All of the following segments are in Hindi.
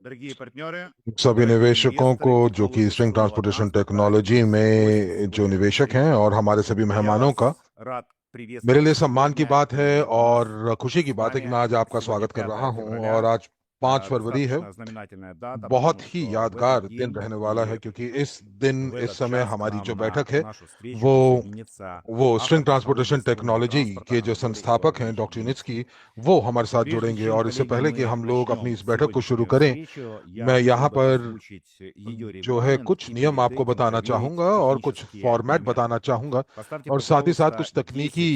सभी निवेशकों को जो कि स्ट्रिंग ट्रांसपोर्टेशन टेक्नोलॉजी में जो निवेशक हैं और हमारे सभी मेहमानों का मेरे लिए सम्मान की बात है और खुशी की बात है कि मैं आज आपका स्वागत कर रहा हूं। और आज 5 फरवरी है। बहुत ही यादगार दिन रहने वाला है क्योंकि इस दिन इस समय हमारी जो बैठक है वो वो स्ट्रिंग ट्रांसपोर्टेशन टेक्नोलॉजी के जो संस्थापक हैं डॉक्टर यूनिट्स्की वो हमारे साथ जुड़ेंगे। और इससे पहले कि हम लोग अपनी इस बैठक को शुरू करें, मैं यहाँ पर जो है कुछ नियम आपको बताना चाहूंगा और कुछ फॉर्मेट बताना चाहूंगा और साथ ही साथ कुछ तकनीकी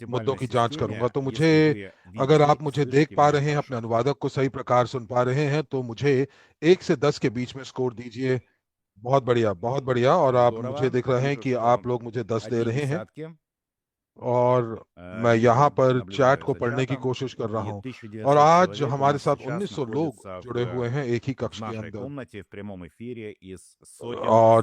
मुद्दों की जांच करूंगा। तो मुझे, अगर आप मुझे देख पा रहे हैं, अपने अनुवादक को सही प्रकार सुन पा रहे हैं, तो मुझे 1 से 10 के बीच में स्कोर दीजिए। बहुत बढ़िया, बहुत बढ़िया। और आप मुझे देख रहे हैं कि आप लोग मुझे 10 दे रहे हैं। और मैं यहाँ पर चैट को पढ़ने की कोशिश कर रहा हूँ। और आज हमारे साथ 1900 लोग जुड़े हुए हैं एक ही कक्ष के अंदर। और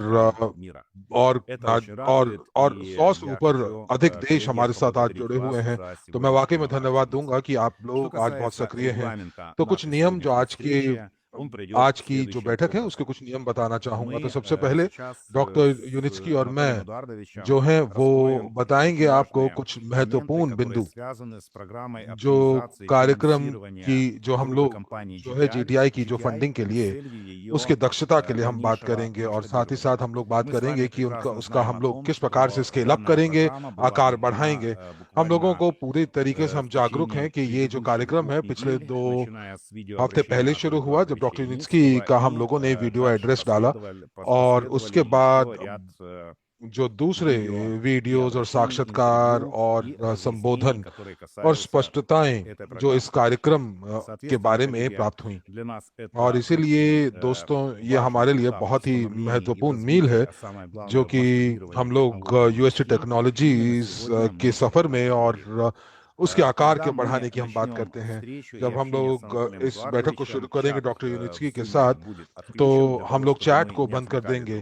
और 100 से ऊपर अधिक देश हमारे साथ आज जुड़े हुए हैं। तो मैं वाकई में धन्यवाद दूंगा कि आप लोग आज बहुत सक्रिय हैं। तो कुछ नियम जो आज की जो बैठक है उसके कुछ नियम बताना चाहूंगा। तो सबसे पहले डॉक्टर यूनिट्स्की और मैं जो है वो बताएंगे आपको कुछ महत्वपूर्ण बिंदु जो कार्यक्रम की, जो हम लोग जो है जीटीआई की जो फंडिंग के लिए उसके दक्षता के लिए हम बात करेंगे। और साथ ही साथ हम लोग बात करेंगे कि उनका उसका हम लोग किस प्रकार से स्केल अप करेंगे, आकार बढ़ाएंगे। हम लोगों को पूरी तरीके से हम जागरूक हैं कि ये जो कार्यक्रम है पिछले 2 हफ्ते पहले शुरू हुआ जब डॉक्टर यूनिट्स्की का हम लोगों ने वीडियो एड्रेस डाला। और उसके बाद जो दूसरे वीडियोस और साक्षात्कार और संबोधन और स्पष्टताएं जो इस कार्यक्रम के बारे में प्राप्त हुई। और इसीलिए दोस्तों, ये हमारे लिए बहुत ही महत्वपूर्ण मील है जो कि हम लोग यूएसटी टेक्नोलॉजीज के सफर में और उसके आकार के बढ़ाने की हम बात करते हैं। जब हम लोग इस बैठक को शुरू करेंगे डॉक्टर यूनिट्स्की के साथ, तो हम लोग चैट को बंद कर देंगे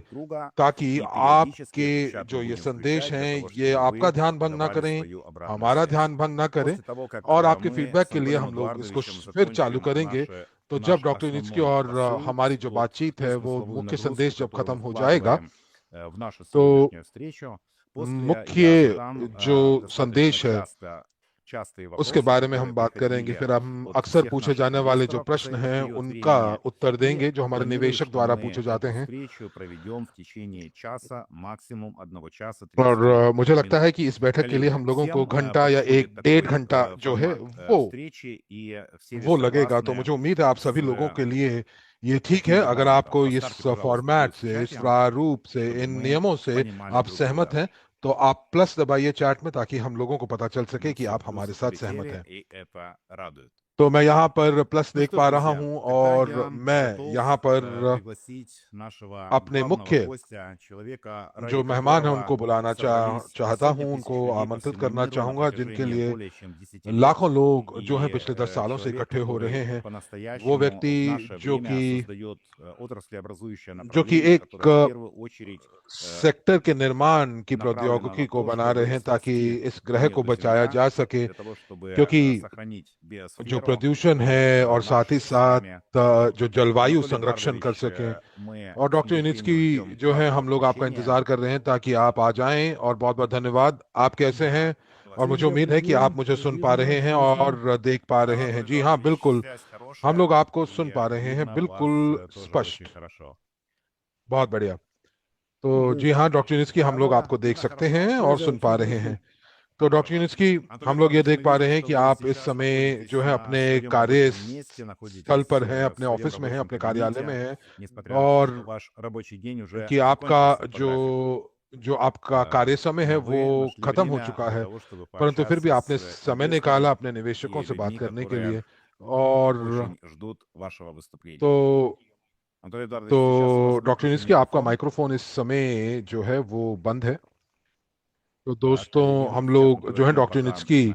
ताकि आपके जो ये संदेश हैं ये आपका ध्यान भंग ना करें, हमारा ध्यान भंग ना करें। और आपके फीडबैक के लिए हम लोग इसको फिर चालू करेंगे। तो जब डॉक्टर यूनिट्स्की और हमारी जो बातचीत है वो मुख्य संदेश जब खत्म हो जाएगा, तो मुख्य जो संदेश है उसके बारे में हम बात करेंगे। फिर हम अक्सर पूछे जाने वाले जो प्रश्न हैं उनका उत्तर देंगे जो हमारे निवेशक द्वारा पूछे जाते हैं। और मुझे लगता है कि इस बैठक के लिए हम लोगों को घंटा या 1 डेढ़ घंटा जो है वो लगेगा। तो मुझे उम्मीद है आप सभी लोगों के लिए ये ठीक है। अगर आपको इस फॉर्मेट से, इस प्रारूप से, इन नियमों से आप सहमत हैं तो आप प्लस दबाइए चैट में ताकि हम लोगों को पता चल सके कि आप हमारे साथ सहमत हैं। तो मैं यहाँ पर प्लस देख पा रहा हूँ और मैं यहाँ पर अपने मुख्य जो मेहमान हैं उनको बुलाना चाहता हूँ, उनको आमंत्रित करना चाहूंगा, जिनके लिए लाखों लोग जो हैं पिछले 10 सालों से इकट्ठे हो रहे हैं। वो व्यक्ति जो कि एक सेक्टर के निर्माण की प्रौद्योगिकी को बना रहे हैं ताकि इस ग्रह को बचाया जा सके, क्योंकि जो प्रदूषण है और साथ ही साथ जो जलवायु संरक्षण कर सके। और डॉक्टर यूनिट्स्की जो है, हम लोग आपका इंतजार कर रहे हैं ताकि आप आ जाएं। और बहुत बहुत धन्यवाद। आप कैसे हैं? और मुझे उम्मीद है कि आप मुझे सुन पा रहे हैं और देख पा रहे हैं। जी हाँ, बिल्कुल, हम लोग आपको सुन पा रहे हैं, बिल्कुल स्पष्ट। बहुत बढ़िया। तो जी हाँ डॉक्टर यूनिट्स्की, हम लोग आपको देख सकते हैं और सुन पा रहे हैं। तो डॉक्टर यूनिट्स्की, हम लोग ये देख पा रहे हैं कि आप इस समय जो है अपने कार्य स्थल पर हैं, अपने ऑफिस में हैं, अपने कार्यालय में हैं। और कि आपका जो जो आपका कार्य समय है वो खत्म हो चुका है, परंतु फिर भी आपने समय निकाला अपने निवेशकों से बात करने के लिए। और तो डॉक्टर यूनिट्स्की, आपका माइक्रोफोन इस समय जो है वो बंद है। तो दोस्तों, हम लोग जो है डॉक्टर यूनिट्स्की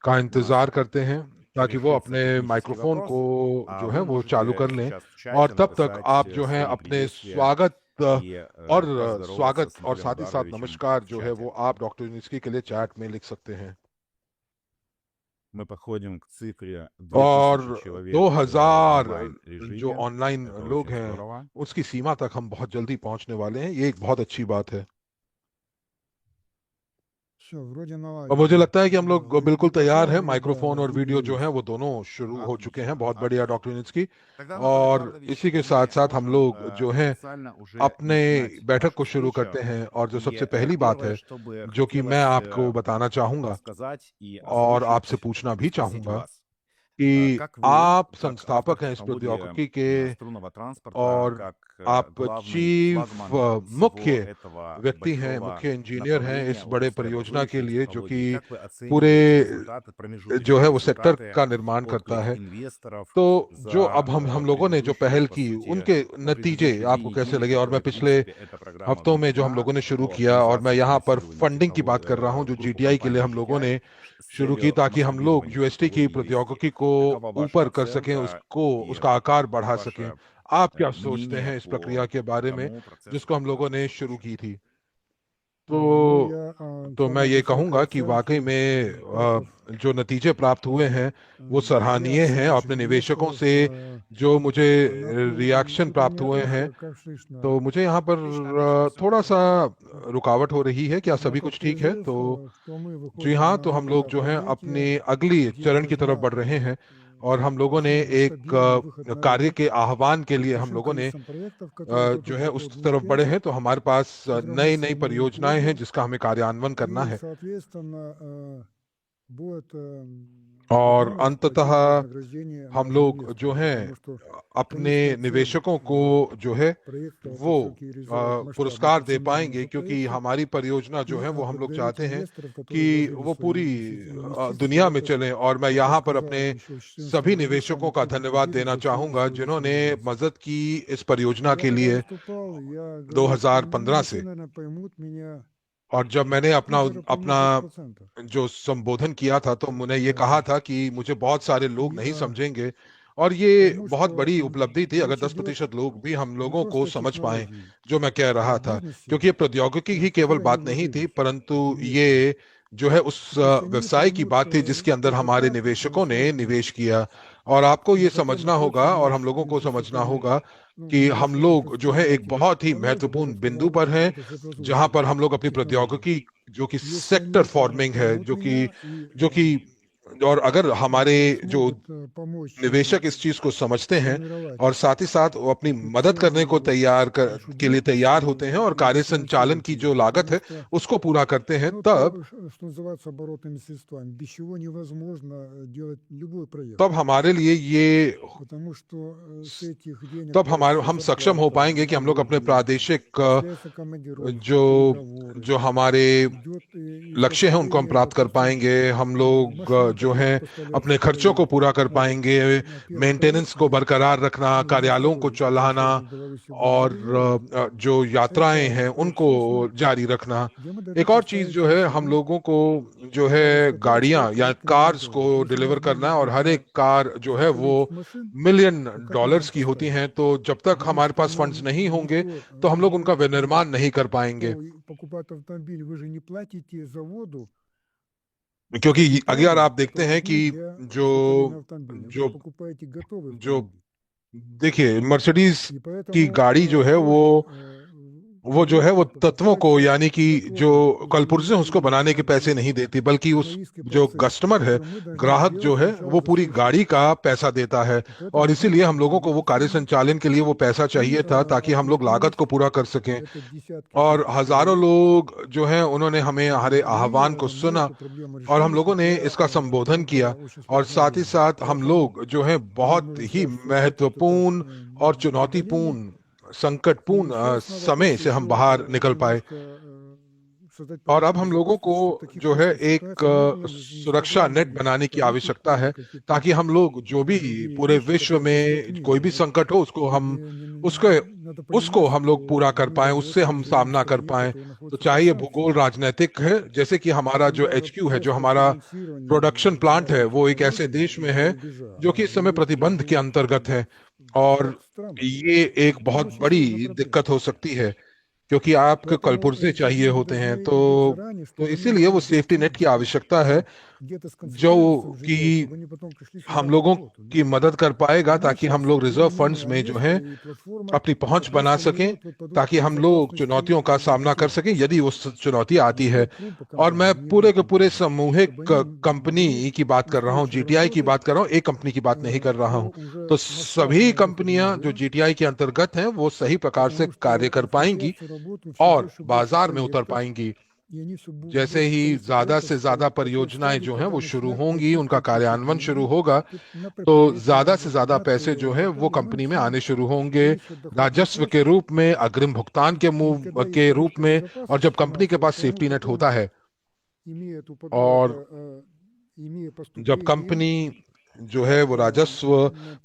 का इंतजार करते हैं ताकि वो अपने माइक्रोफोन को जो है वो चालू कर लें। और तब तक आप जो है अपने स्वागत और साथ ही साथ नमस्कार जो है वो आप डॉक्टर यूनिट्स्की के लिए चैट में लिख सकते हैं। और 2000 जो ऑनलाइन लोग हैं उसकी सीमा तक हम बहुत जल्दी पहुंचने वाले हैं। ये एक बहुत अच्छी बात है और मुझे लगता है कि हम लोग बिल्कुल तैयार हैं। माइक्रोफोन और वीडियो जो है वो दोनों शुरू हो चुके हैं। बहुत बढ़िया डॉक्टर नित्सकी। और इसी के साथ साथ हम लोग जो हैं अपने बैठक को शुरू करते हैं। और जो सबसे पहली बात है जो कि मैं आपको बताना चाहूंगा और आपसे पूछना भी चाहूंगा कि आप संस्थापक हैं इस प्रौद्योगिकी के और आप चीफ मुख्य व्यक्ति हैं, मुख्य इंजीनियर हैं इस बड़े परियोजना के लिए जो कि पूरे जो है वो सेक्टर का निर्माण करता है। तो जो अब हम लोगों ने जो पहल की उनके नतीजे आपको कैसे लगे? और मैं पिछले हफ्तों में जो हम लोगों ने शुरू किया, और मैं यहाँ पर फंडिंग की बात कर रहा हूँ जो जीटीआई के लिए हम लोगों ने शुरू की ताकि हम लोग यूएसटी की प्रौद्योगिकी को ऊपर कर सकें, उसको उसका आकार बढ़ा सकें। आप क्या सोचते हैं इस प्रक्रिया के बारे में जिसको हम लोगों ने शुरू की थी? तो मैं ये कहूंगा कि वाकई में जो नतीजे प्राप्त हुए हैं वो सराहनीय हैं। अपने निवेशकों से जो मुझे रिएक्शन प्राप्त हुए हैं, तो मुझे यहाँ पर थोड़ा सा रुकावट हो रही है। क्या सभी कुछ ठीक है? तो जी हाँ, तो हम लोग जो हैं अपनी अगली चरण की तरफ बढ़ रहे हैं और हम लोगों ने एक कार्य के आह्वान के लिए हम लोगों ने जो है उस तरफ बढ़े हैं। तो हमारे पास नई नई परियोजनाएं हैं जिसका हमें कार्यान्वयन करना है। और अंततः हम लोग जो हैं अपने निवेशकों को जो है वो पुरस्कार दे पाएंगे, क्योंकि हमारी परियोजना जो है वो हम लोग चाहते हैं कि वो पूरी दुनिया में चले। और मैं यहाँ पर अपने सभी निवेशकों का धन्यवाद देना चाहूंगा जिन्होंने मदद की इस परियोजना के लिए 2015 से। और जब मैंने अपना अपना जो संबोधन किया था तो मैंने ये कहा था कि मुझे बहुत सारे लोग नहीं समझेंगे, और ये बहुत बड़ी उपलब्धि थी अगर 10% लोग भी हम लोगों को समझ पाए जो मैं कह रहा था। क्योंकि ये प्रौद्योगिकी ही केवल बात नहीं थी, परंतु ये जो है उस व्यवसाय की बात थी जिसके अंदर हमारे निवेशकों ने निवेश किया। और आपको ये समझना होगा और हम लोगों को समझना होगा कि हम लोग जो है एक बहुत ही महत्वपूर्ण बिंदु पर हैं जहां पर हम लोग अपनी प्रौद्योगिकी जो कि सेक्टर फॉर्मिंग है, जो कि और अगर हमारे जो निवेशक इस चीज को समझते हैं और साथ ही साथ वो अपनी मदद करने को के लिए तैयार होते हैं और कार्य संचालन की जो लागत है उसको पूरा करते हैं, तब हमारे लिए ये तब हमारे हम सक्षम हो पाएंगे कि हम लोग अपने प्रादेशिक जो जो हमारे लक्ष्य हैं उनको हम प्राप्त कर पाएंगे। हम लोग जो हैं अपने खर्चों को पूरा कर पाएंगे, मेंटेनेंस को बरकरार रखना, कार्यालयों को चलाना और जो यात्राएं हैं उनको जारी रखना। एक और चीज जो है हम लोगों को जो है गाड़ियां या कार्स को डिलीवर करना है, और हर एक कार जो है वो $1 million की होती हैं। तो जब तक हमारे पास फंड्स नहीं होंगे तो हम लोग उनका विनिर्माण नहीं कर पाएंगे। क्योंकि अगर आप देखते हैं कि जो जो जो देखिए मर्सिडीज की गाड़ी जो है वो जो है वो तत्वों को यानी कि जो कलपुर्जे हैं उसको बनाने के पैसे नहीं देती, बल्कि उस जो कस्टमर है, ग्राहक जो है वो पूरी गाड़ी का पैसा देता है। और इसीलिए हम लोगों को वो कार्य संचालन के लिए वो पैसा चाहिए था ताकि हम लोग लागत को पूरा कर सकें। और हजारों लोग जो हैं उन्होंने हमारे आह्वान को सुना और हम लोगों ने इसका संबोधन किया। और साथ ही साथ हम लोग जो है बहुत ही महत्वपूर्ण और चुनौतीपूर्ण संकटपूर्ण समय से हम बाहर निकल पाए। और अब हम लोगों को जो है एक सुरक्षा नेट बनाने की आवश्यकता है ताकि हम लोग जो भी पूरे विश्व में कोई भी संकट हो उसको उसको हम लोग पूरा कर पाए, उससे हम सामना कर पाए। तो चाहे ये भूगोल राजनीतिक है, जैसे कि हमारा जो एचक्यू है, जो हमारा प्रोडक्शन प्लांट है, वो एक ऐसे देश में है जो कि इस समय प्रतिबंध के अंतर्गत है। और ये एक बहुत बड़ी दिक्कत हो सकती है क्योंकि आपको कलपुर्जे चाहिए होते हैं। तो इसीलिए वो सेफ्टी नेट की आवश्यकता है जो कि हम लोगों की मदद कर पाएगा, ताकि हम लोग रिजर्व फंड्स में जो है अपनी पहुंच बना सकें, ताकि हम लोग चुनौतियों का सामना कर सकें यदि वो चुनौती आती है। और मैं पूरे के पूरे सामूहिक कंपनी की बात कर रहा हूँ, जीटीआई की बात कर रहा हूँ, एक कंपनी की बात नहीं कर रहा हूँ। तो सभी कंपनियां जो जीटीआई के अंतर्गत हैं वो सही प्रकार से कार्य कर पाएंगी और बाजार में उतर पाएंगी। जैसे ही ज्यादा से ज्यादा परियोजनाएं जो हैं वो शुरू होंगी, उनका कार्यान्वयन शुरू होगा, तो ज्यादा से ज्यादा पैसे जो है वो कंपनी में आने शुरू होंगे, राजस्व के रूप में, अग्रिम भुगतान के रूप में। और जब कंपनी के पास सेफ्टी नेट होता है और जब कंपनी जो है वो राजस्व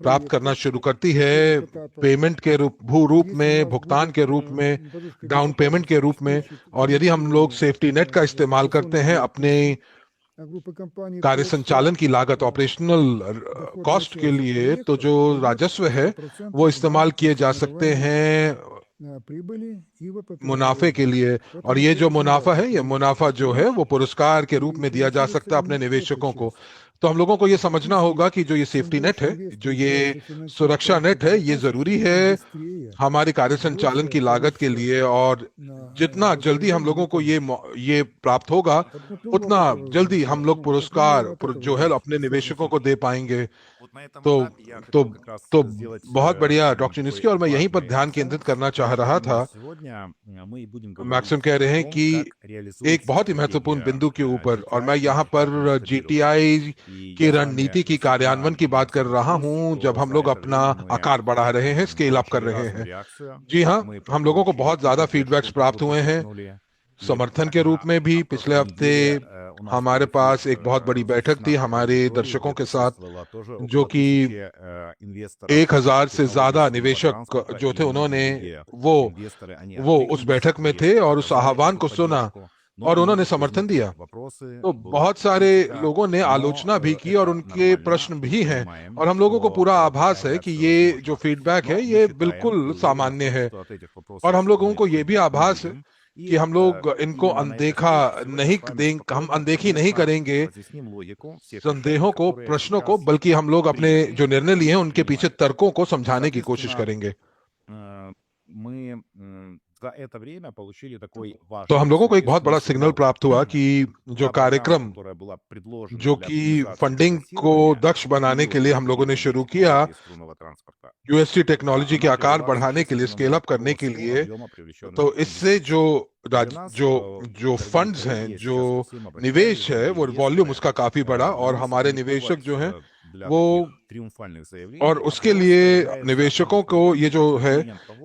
प्राप्त करना शुरू करती है, पेमेंट के रूप में, भुगतान के रूप में, डाउन पेमेंट के रूप में, और यदि हम लोग सेफ्टी नेट का इस्तेमाल करते हैं अपने कार्य संचालन की लागत, ऑपरेशनल कॉस्ट के लिए, तो जो राजस्व है वो इस्तेमाल किए जा सकते हैं मुनाफे के लिए। और ये जो मुनाफा है, ये मुनाफा जो है वो पुरस्कार के रूप में दिया जा सकता है अपने निवेशकों को। तो हम लोगों को ये समझना होगा कि जो ये सेफ्टी नेट है, जो ये सुरक्षा नेट है, ये जरूरी है हमारे कार्य संचालन की लागत के लिए। और जितना जल्दी हम लोगों को ये प्राप्त होगा, उतना जल्दी हम लोग पुरस्कार जो है अपने निवेशकों को दे पाएंगे। तो तो तो बहुत बढ़िया डॉक्टर निस्की, और मैं यहीं पर ध्यान केंद्रित करना चाह रहा था। मैक्सिम कह रहे हैं कि एक बहुत ही महत्वपूर्ण बिंदु के ऊपर, और मैं यहाँ पर जीटीआई की रणनीति की कार्यान्वयन की बात कर रहा हूँ, जब हम लोग अपना आकार बढ़ा रहे हैं, स्केल अप कर रहे हैं। जी हाँ, हम लोगों को बहुत ज्यादा फीडबैक्स प्राप्त हुए हैं, समर्थन के रूप में भी। पिछले हफ्ते हमारे पास एक बहुत बड़ी बैठक थी हमारे दर्शकों के साथ, जो कि 1,000 से ज्यादा निवेशक जो थे, उन्होंने वो उस बैठक में थे और उस आह्वान को सुना और उन्होंने समर्थन दिया। तो बहुत सारे लोगों ने आलोचना भी की और उनके प्रश्न भी हैं, और हम लोगों को पूरा आभास है कि ये जो फीडबैक है ये बिल्कुल सामान्य है। और हम लोगों को ये भी आभास है कि हम लोग इनको अनदेखा नहीं देंगे, हम अनदेखी नहीं करेंगे संदेहों को, प्रश्नों को, बल्कि हम लोग अपने जो निर्णय लिए हैं उनके पीछे तर्कों को समझाने की कोशिश करेंगे। तो हम लोगों को एक बहुत बड़ा सिग्नल प्राप्त हुआ कि जो कार्यक्रम जो कि फंडिंग को दक्ष बनाने के लिए हम लोगों ने शुरू किया, यूएसटी टेक्नोलॉजी के आकार बढ़ाने के लिए, स्केल अप करने के लिए, तो इससे जो जो फंड्स हैं, जो निवेश है, वो वॉल्यूम उसका काफी बड़ा, और हमारे निवेशक जो हैं वो, और उसके लिए निवेशकों को ये जो है,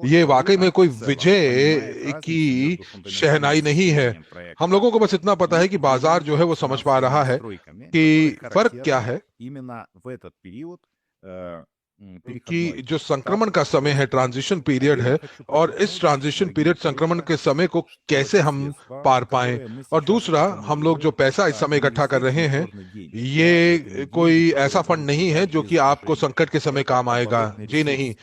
ये वाकई में कोई विजय की शहनाई नहीं है। हम लोगों को बस इतना पता है कि बाजार जो है वो समझ पा रहा है कि फर्क क्या है, कि जो संक्रमण का समय है, ट्रांजिशन पीरियड है, और इस ट्रांजिशन पीरियड, संक्रमण के समय को कैसे हम पार पाएं। और दूसरा, हम लोग जो पैसा इस समय इकट्ठा कर रहे हैं, ये कोई ऐसा फंड नहीं है जो कि आपको संकट के समय काम आएगा। जी नहीं,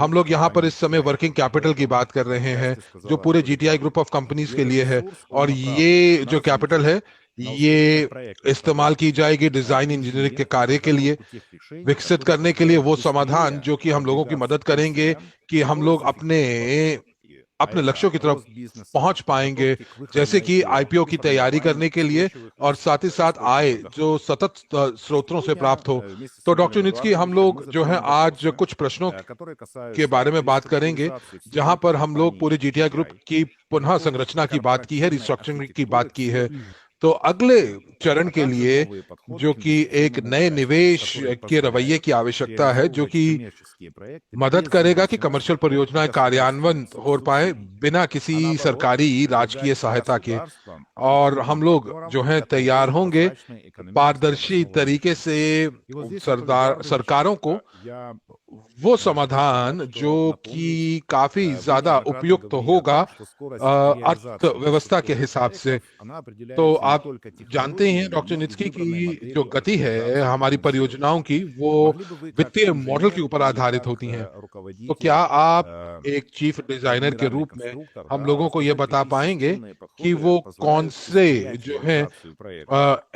हम लोग यहाँ पर इस समय वर्किंग कैपिटल की बात कर रहे हैं, जो पूरे जीटीआई ग्रुप ऑफ कंपनीज के लिए है। और ये जो कैपिटल है, ये इस्तेमाल की जाएगी डिजाइन इंजीनियरिंग के कार्य के लिए, विकसित करने के लिए वो समाधान जो कि हम लोगों की मदद करेंगे कि हम लोग अपने लक्ष्यों की तरफ पहुंच पाएंगे, जैसे कि आईपीओ की तैयारी करने के लिए, और साथ ही साथ आय जो सतत स्रोतों से प्राप्त हो। तो डॉक्टर नित्स्की, हम लोग जो है आज कुछ प्रश्नों के बारे में बात करेंगे, जहां पर हम लोग पूरे जीटीआई ग्रुप की पुनः संरचना की बात की है, रिस्ट्रक्चरिंग की बात की है। तो अगले चरण के लिए, जो कि एक नए निवेश के रवैये की आवश्यकता है, जो कि मदद करेगा कि कमर्शियल परियोजनाएं कार्यान्वयन हो पाए बिना किसी सरकारी राजकीय सहायता के। और हम लोग जो हैं तैयार होंगे पारदर्शी तरीके से सरकारों को वो समाधान जो कि काफी ज्यादा उपयुक्त होगा अर्थव्यवस्था के हिसाब से। तो आप जानते हैं डॉक्टर नित्स्की की जो गति है हमारी परियोजनाओं की, वो वित्तीय मॉडल के ऊपर आधारित होती हैं। तो क्या आप एक चीफ डिजाइनर के रूप में हम लोगों को यह बता पाएंगे कि वो कौन से जो है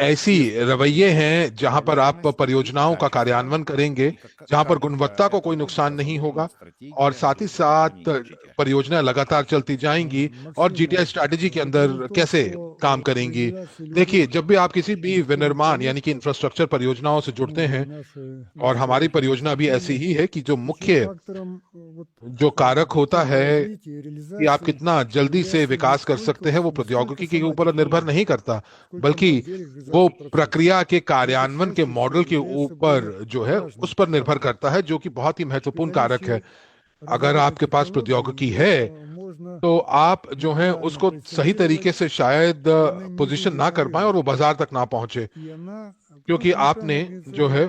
ऐसी रवैये हैं जहां पर आप परियोजनाओं का कार्यान्वयन करेंगे, जहां पर गुणवत्ता को कोई नुकसान नहीं होगा और साथ ही साथ परियोजनाएं लगातार चलती जाएंगी, और जीटीआई स्ट्रैटेजी के अंदर कैसे काम करेंगी? देखिए, जब भी आप किसी भी विनिर्माण यानी कि इंफ्रास्ट्रक्चर परियोजनाओं से जुड़ते हैं, और हमारी परियोजना भी ऐसी ही है कि जो मुख्य जो कारक होता है कि आप कितना जल्दी से विकास कर सकते हैं, वो प्रौद्योगिकी के ऊपर निर्भर नहीं करता, बल्कि वो प्रक्रिया के कार्यान्वयन के मॉडल के ऊपर जो है उस पर निर्भर करता है, जो कि बहुत ही महत्वपूर्ण कारक है। अगर आपके पास प्रौद्योगिकी है तो आप जो है उसको सही तरीके से शायद पोजीशन ना कर पाए और वो बाजार तक ना पहुंचे, क्योंकि आपने जो है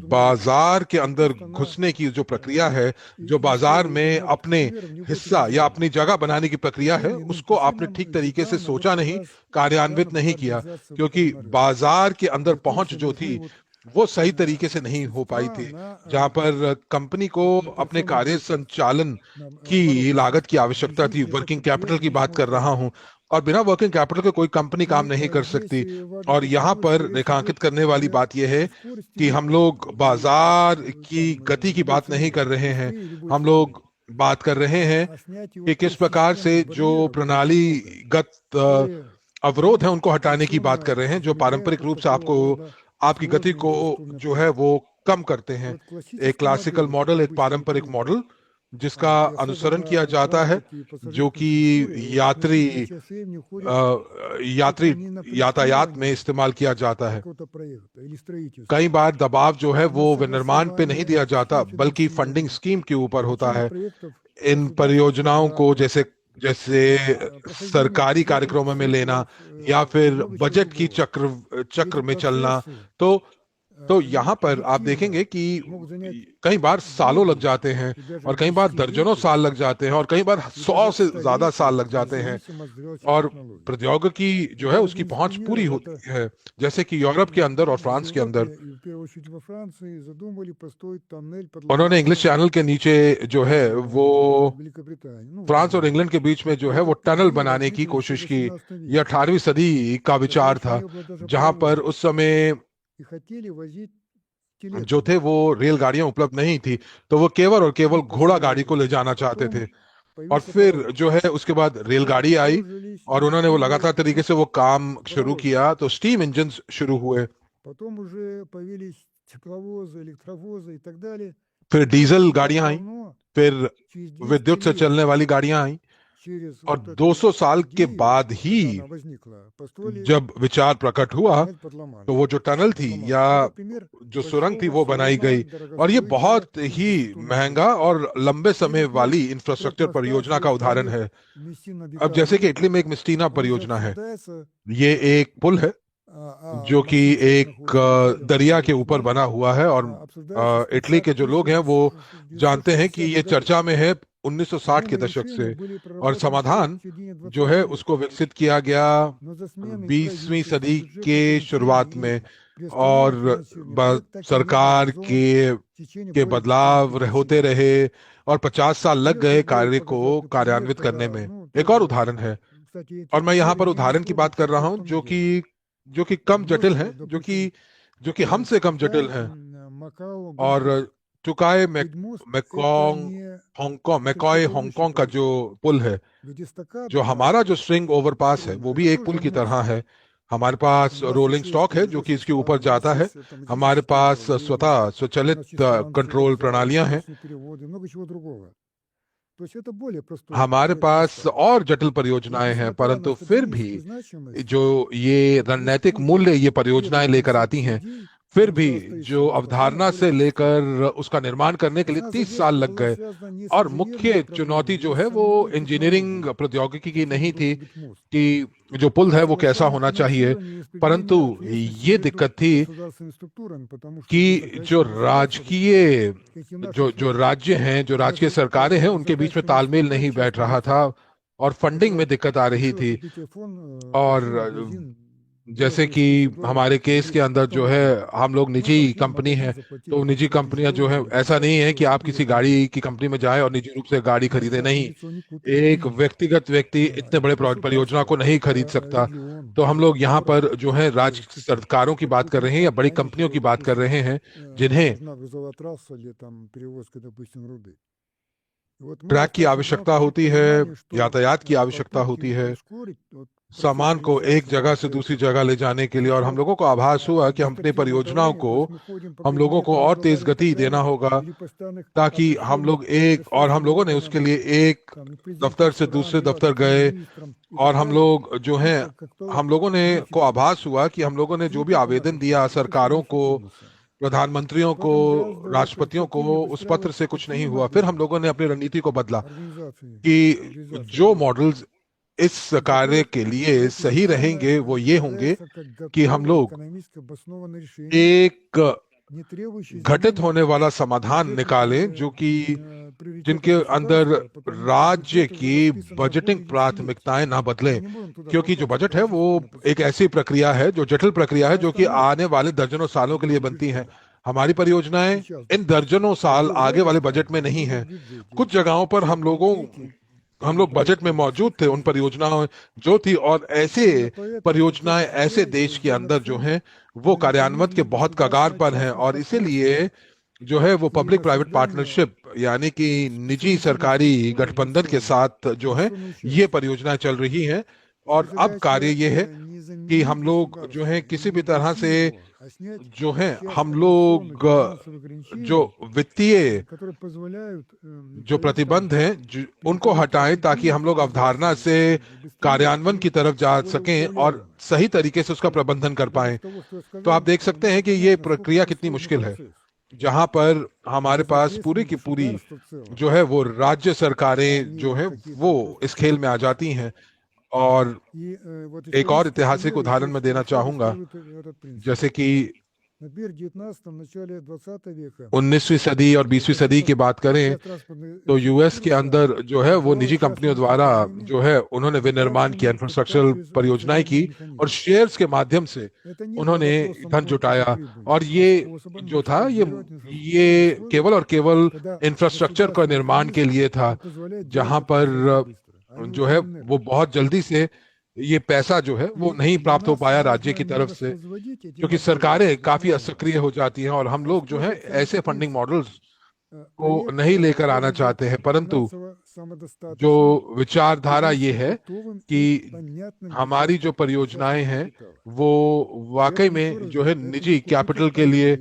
बाजार के अंदर घुसने की जो प्रक्रिया है, जो बाजार में अपने हिस्सा या अपनी जगह बनाने की प्रक्रिया है, उसको आपने ठीक तरीके से सोचा नहीं, कार्यान्वित नहीं किया, क्योंकि बाजार के अंदर पहुंच जो थी वो सही तरीके से नहीं हो पाई थी। जहां पर कंपनी को अपने कार्य संचालन की लागत की आवश्यकता थी, वर्किंग कैपिटल की बात कर रहा हूं, और बिना वर्किंग कैपिटल के कोई कंपनी काम नहीं कर सकती। और यहाँ पर रेखांकित करने वाली बात यह है कि हम लोग बाजार की गति की बात नहीं कर रहे हैं, हम लोग बात कर रहे हैं कि किस प्रकार से जो प्रणालीगत अवरोध है उनको हटाने की बात कर रहे हैं, जो पारंपरिक रूप से आपको आपकी गति को जो है वो कम करते हैं। एक क्लासिकल मॉडल, एक पारंपरिक मॉडल जिसका अनुसरण किया जाता है, जो कि यात्री यातायात में इस्तेमाल किया जाता है। कई बार दबाव जो है वो विनिर्माण पे नहीं दिया जाता, बल्कि फंडिंग स्कीम के ऊपर होता है। इन परियोजनाओं को जैसे जैसे सरकारी कार्यक्रमों में लेना या फिर बजट की चक्र में चलना, तो यहाँ पर आप देखेंगे कि कई बार सालों लग जाते हैं, और कई बार दर्जनों साल लग जाते हैं, और कई बार 100 से ज्यादा साल लग जाते हैं, और प्रौद्योगिकी जो है उसकी पहुंच पूरी होती है, जैसे कि यूरोप के अंदर और फ्रांस के अंदर उन्होंने इंग्लिश चैनल के नीचे जो है वो फ्रांस और इंग्लैंड के बीच में जो है वो टनल बनाने की कोशिश की। यह 18वीं सदी का विचार था, जहां पर उस समय जो थे वो रेलगाड़ियां उपलब्ध नहीं थी, तो वो केवल और केवल घोड़ा गाड़ी को ले जाना चाहते थे। और फिर जो है उसके बाद रेलगाड़ी आई, और उन्होंने वो लगातार तरीके से वो काम शुरू किया, तो स्टीम इंजन शुरू हुए, फिर डीजल गाड़ियां आई, फिर विद्युत से चलने वाली गाड़ियां आई, और 200 साल के बाद ही जब विचार प्रकट हुआ तो वो जो टनल थी या जो सुरंग थी वो बनाई गई। और ये बहुत ही महंगा और लंबे समय वाली इंफ्रास्ट्रक्चर परियोजना का उदाहरण है। अब जैसे कि इटली में एक मिस्टीना परियोजना है, ये एक पुल है जो कि एक दरिया के ऊपर बना हुआ है, और इटली के जो लोग हैं वो जानते हैं कि ये चर्चा में है 1960 के दशक से, और समाधान जो है उसको विकसित किया गया 20वीं सदी के शुरुआत में, और सरकार के बदलाव होते रहे, और 50 साल लग गए कार्य को कार्यान्वित करने में। एक और उदाहरण है, और मैं यहाँ पर उदाहरण की बात कर रहा हूँ जो कि कम जटिल है, जो कि हमसे कम जटिल है, और चुकाए मैकॉय हांगकांग का जो पुल है, जो हमारा जो स्ट्रिंग ओवरपास है वो भी एक पुल की तरह है। हमारे पास रोलिंग स्टॉक है जो कि इसके ऊपर जाता है, हमारे पास स्वचालित कंट्रोल प्रणालियां हैं, हमारे पास और जटिल परियोजनाएं हैं, परंतु फिर भी जो ये रणनीतिक मूल्य ये परियोजनाएं लेकर आती हैं फिर भी जो अवधारणा से लेकर उसका निर्माण करने के लिए 30 साल लग गए। और मुख्य चुनौती जो है वो इंजीनियरिंग प्रौद्योगिकी की नहीं थी कि जो पुल है वो कैसा होना चाहिए, परंतु ये दिक्कत थी कि जो राजकीय जो जो राज्य हैं, जो राजकीय सरकारें हैं, उनके बीच में तालमेल नहीं बैठ रहा था और फंडिंग में दिक्कत आ रही थी। और जैसे कि हमारे केस के अंदर जो है हम लोग निजी कंपनी है, तो निजी कंपनियां जो है, ऐसा नहीं है कि आप किसी गाड़ी की कंपनी में जाएं और निजी रूप से गाड़ी खरीदे, नहीं। एक व्यक्तिगत व्यक्ति इतने बड़े परियोजना को नहीं खरीद सकता। तो हम लोग यहाँ पर जो है राज्य सरकारों की बात कर रहे हैं या बड़ी कंपनियों की बात कर रहे हैं, जिन्हें ट्रैक की आवश्यकता होती है, यातायात की आवश्यकता होती है, सामान को एक जगह से दूसरी जगह ले जाने के लिए। और हम लोगों को आभास हुआ कि हम अपनी परियोजनाओं को, हम लोगों को और तेज गति देना होगा, ताकि हम लोगों ने उसके लिए एक दफ्तर से दूसरे दफ्तर गए। और हम लोग जो हैं, हम लोगों ने को आभास हुआ कि हम लोगों ने जो भी आवेदन दिया सरकारों को, प्रधानमंत्रियों को, राष्ट्रपतियों को, उस पत्र से कुछ नहीं हुआ। फिर हम लोगों ने अपनी रणनीति को बदला कि जो मॉडल्स इस कार्य के लिए सही रहेंगे वो ये होंगे कि हम लोग एक घटित होने वाला समाधान निकालें, जो कि जिनके अंदर राज्य की बजटिंग प्राथमिकताएं ना बदलें। क्योंकि जो बजट है वो एक ऐसी प्रक्रिया है, जो जटिल प्रक्रिया है, जो कि आने वाले दर्जनों सालों के लिए बनती है। हमारी परियोजनाएं इन दर्जनों साल आगे वाले बजट में नहीं है। कुछ जगहों पर हम लोग बजट में मौजूद थे उन परियोजनाओं जो थी, और ऐसे परियोजनाएं ऐसे देश के अंदर जो हैं वो कार्यान्वित के बहुत कगार पर हैं। और इसीलिए जो है वो पब्लिक प्राइवेट पार्टनरशिप, यानी कि निजी सरकारी गठबंधन के साथ जो है ये परियोजनाएं चल रही हैं। और अब कार्य ये है कि हम लोग जो है किसी भी तरह से जो है हम लोग जो वित्तीय जो प्रतिबंध हैं उनको हटाएं, ताकि हम लोग अवधारणा से कार्यान्वयन की तरफ जा सकें और सही तरीके से उसका प्रबंधन कर पाएं। तो आप देख सकते हैं कि ये प्रक्रिया कितनी मुश्किल है, जहां पर हमारे पास पूरी की पूरी जो है वो राज्य सरकारें जो है वो इस खेल में आ जाती हैं। और एक और ऐतिहासिक उदाहरण मैं देना चाहूंगा, जैसे कि 19वीं सदी और 20वीं सदी की बात करें तो यूएस के अंदर जो है वो निजी कंपनियों द्वारा जो है उन्होंने विनिर्माण किया, इंफ्रास्ट्रक्चरल परियोजनाएं की, और शेयर्स के माध्यम से उन्होंने धन जुटाया। और ये जो था ये केवल और केवल इंफ्रास्ट्रक्चर का निर्माण के लिए था, जहां पर जो है वो बहुत जल्दी से ये पैसा जो है वो नहीं प्राप्त हो पाया राज्य की तरफ से, क्योंकि सरकारें काफी असक्रिय हो जाती हैं। और हम लोग जो है ऐसे फंडिंग मॉडल्स को नहीं लेकर आना चाहते हैं, परंतु जो विचारधारा ये है कि हमारी जो परियोजनाएं हैं वो वाकई में जो है निजी कैपिटल के लिए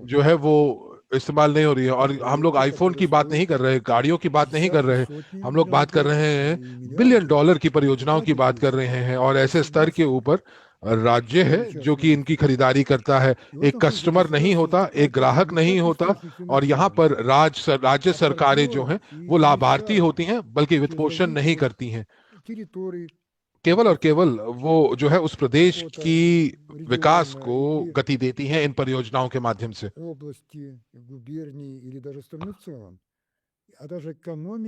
जो है वो इस्तेमाल नहीं हो रही है। और हम लोग आईफोन की बात नहीं कर रहे, गाड़ियों की बात नहीं कर रहे, हम लोग बात कर रहे हैं बिलियन डॉलर की परियोजनाओं की बात कर रहे हैं। और ऐसे स्तर के ऊपर राज्य है जो कि इनकी खरीदारी करता है, एक कस्टमर नहीं होता, एक ग्राहक नहीं होता। और यहाँ पर राज्य सरकारें जो हैं वो लाभार्थी होती हैं, बल्कि वित्त पोषण नहीं करती हैं। केवल और केवल वो जो है उस प्रदेश की विकास को गति देती हैं इन परियोजनाओं के माध्यम से।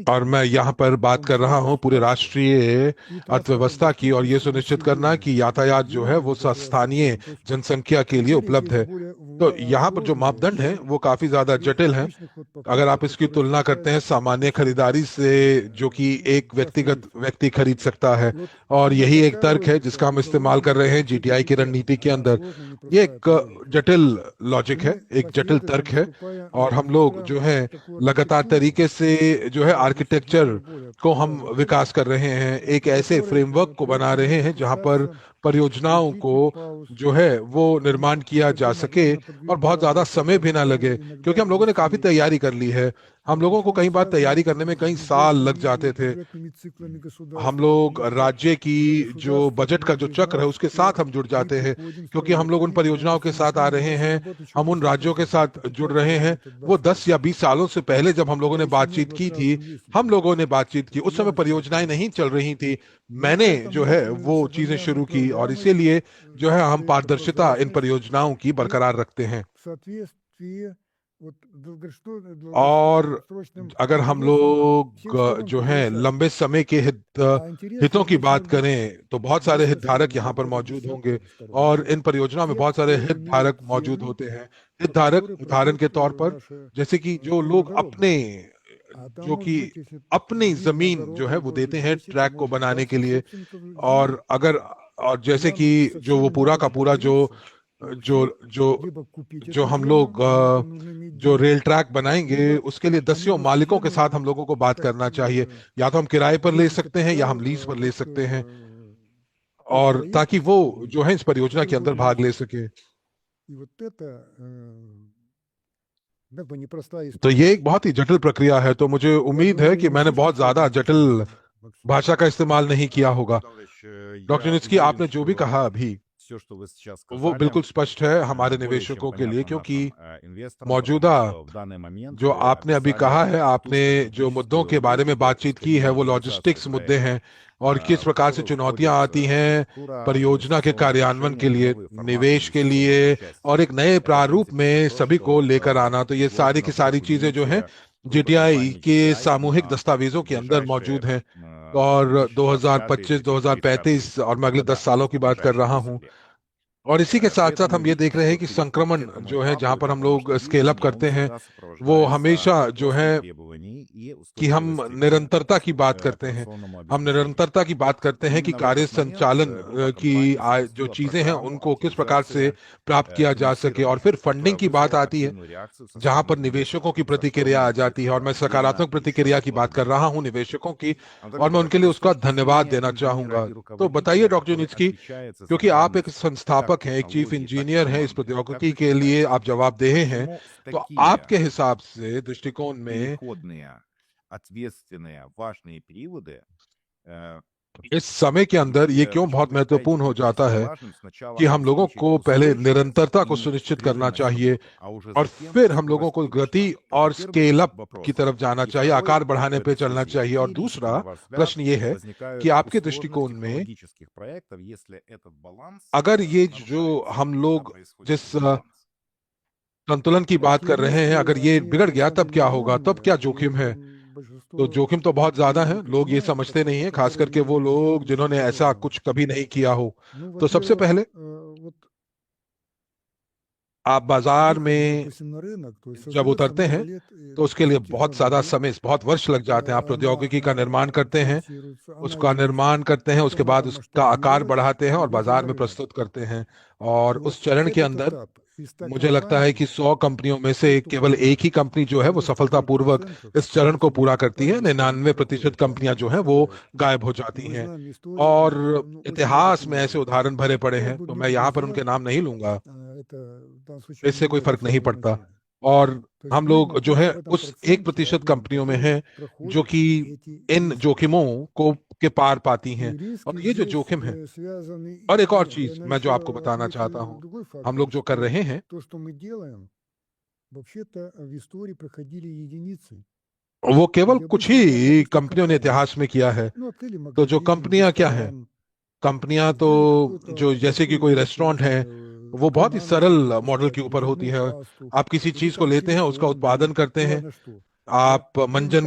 और मैं यहाँ पर बात कर रहा हूँ पूरे राष्ट्रीय अर्थव्यवस्था की, और ये सुनिश्चित करना कि यातायात जो है वो स्थानीय जनसंख्या के लिए उपलब्ध है। तो यहाँ पर जो मापदंड है वो काफी ज्यादा जटिल हैं। अगर आप इसकी तुलना करते हैं सामान्य खरीदारी से, जो कि एक व्यक्तिगत व्यक्ति खरीद सकता है, और यही एक तर्क है जिसका हम इस्तेमाल कर रहे हैं जीटीआई की रणनीति के अंदर। ये एक जटिल लॉजिक है, एक जटिल तर्क है, और हम लोग जो है लगातार तरीके से जो है आर्किटेक्चर को हम विकास कर रहे हैं, एक ऐसे फ्रेमवर्क को बना रहे हैं जहां पर परियोजनाओं को जो है वो निर्माण किया जा सके और बहुत ज्यादा समय भी ना लगे, क्योंकि हम लोगों ने काफी तैयारी कर ली है। हम लोगों को कई बार तैयारी करने में कई साल लग जाते थे। हम लोग राज्य की जो बजट का जो चक्र है उसके साथ हम जुड़ जाते हैं, क्योंकि हम लोग उन परियोजनाओं के साथ आ रहे हैं, हम उन राज्यों के साथ जुड़ रहे हैं। वो 10 या 20 सालों से पहले जब हम लोगों ने बातचीत की थी, हम लोगों ने बातचीत की, उस समय परियोजनाएं नहीं चल रही थी। मैंने जो है वो चीजें शुरू की, और इसीलिए जो है हम पारदर्शिता इन परियोजनाओं की बरकरार रखते हैं। और अगर हम लोग जो हैं लंबे समय के हितों की बात करें, तो बहुत सारे हितधारक यहाँ पर मौजूद होंगे, और इन परियोजनाओं में बहुत सारे हितधारक मौजूद होते हैं। हितधारक उदाहरण के तौर पर, जैसे कि जो लोग जो कि अपनी जमीन जो है वो देते हैं ट्रैक को बनाने के लिए। और अगर और जैसे कि जो वो पूरा का पूरा जो जो जो जो हम लोग जो रेल ट्रैक बनाएंगे उसके लिए दसियों मालिकों के साथ हम लोगों को बात करना चाहिए। या तो हम किराए पर ले सकते हैं या हम लीज पर ले सकते हैं, और ताकि वो जो है इस परियोजना के अंदर भाग ले सके। तो ये एक बहुत ही जटिल प्रक्रिया है, तो मुझे उम्मीद है कि मैंने बहुत ज्यादा जटिल भाषा का इस्तेमाल नहीं किया होगा। डॉक्टर नित्सकी, आपने जो भी कहा अभी वो बिल्कुल स्पष्ट है हमारे निवेशकों के लिए, क्योंकि मौजूदा जो आपने अभी कहा है, आपने जो मुद्दों के बारे में बातचीत की है वो लॉजिस्टिक्स मुद्दे हैं, और किस प्रकार से चुनौतियां आती हैं परियोजना के कार्यान्वयन के लिए, निवेश के लिए, और एक नए प्रारूप में सभी को लेकर आना। तो ये सारी की सारी चीजें जो हैं जीटीआई के सामूहिक दस्तावेजों के अंदर मौजूद हैं। और 2025, 2035 और मैं अगले 10 सालों की बात कर रहा हूँ। और इसी के साथ साथ हम ये देख रहे हैं कि संक्रमण जो है, जहां पर हम लोग स्केल अप करते हैं, वो हमेशा जो है कि हम निरंतरता की बात करते हैं। हम निरंतरता की बात करते हैं कि कार्य संचालन की जो चीजें हैं उनको किस प्रकार से प्राप्त किया जा सके। और फिर फंडिंग की बात आती है, जहां पर निवेशकों की प्रतिक्रिया आ जाती है, और मैं सकारात्मक प्रतिक्रिया की बात कर रहा हूं निवेशकों की, और मैं उनके लिए उसका धन्यवाद देना चाहूंगा। तो बताइए डॉक्टर नित्सकी, क्योंकि आप एक संस्थापक हैं, एक चीफ इंजीनियर हैं इस प्रौद्योगिकी के लिए, आप जवाबदेह हैं, तो आपके हिसाब से दृष्टिकोण में इस समय के अंदर ये क्यों बहुत महत्वपूर्ण हो जाता है कि हम लोगों को पहले निरंतरता को सुनिश्चित करना चाहिए, और फिर हम लोगों को गति और स्केल अप की तरफ जाना चाहिए, आकार बढ़ाने पे चलना चाहिए। और दूसरा प्रश्न ये है कि आपके दृष्टिकोण में अगर ये जो हम लोग जिस संतुलन की बात कर रहे हैं, अगर ये बिगड़ गया तब क्या होगा, तब क्या जोखिम है? तो जोखिम तो बहुत ज्यादा है, लोग ये समझते नहीं है, खास करके वो लोग जिन्होंने ऐसा कुछ कभी नहीं किया हो। तो सबसे पहले आप बाजार में जब उतरते हैं तो उसके लिए बहुत ज्यादा समय, बहुत वर्ष लग जाते हैं। आप प्रौद्योगिकी का निर्माण करते हैं, उसका निर्माण करते हैं, उसके बाद उसका आकार बढ़ाते हैं और बाजार में प्रस्तुत करते हैं। और उस चरण के अंदर मुझे लगता है कि 100 कंपनियों में से केवल एक ही कंपनी जो है वो सफलतापूर्वक इस चरण को पूरा करती है। 99% कंपनियां जो हैं वो गायब हो जाती हैं। और इतिहास में ऐसे उदाहरण भरे पड़े हैं, तो मैं यहाँ पर उनके नाम नहीं लूंगा, इससे कोई फर्क नहीं पड़ता। और हम लोग जो है उस 1% कंपनियों में हैं जो कि इन जोखिमों को के पार पाती हैं। और ये जो जोखिम है, और एक और चीज मैं जो आपको बताना चाहता हूँ, हम लोग जो कर रहे हैं वो केवल कुछ ही कंपनियों ने इतिहास में किया है। तो जो कंपनियां क्या है, कंपनियां तो जो जैसे कि कोई रेस्टोरेंट है, वो बहुत ही सरल मॉडल के ऊपर होती है। आप किसी चीज को लेते हैं, उसका उत्पादन करते हैं, आप मंजन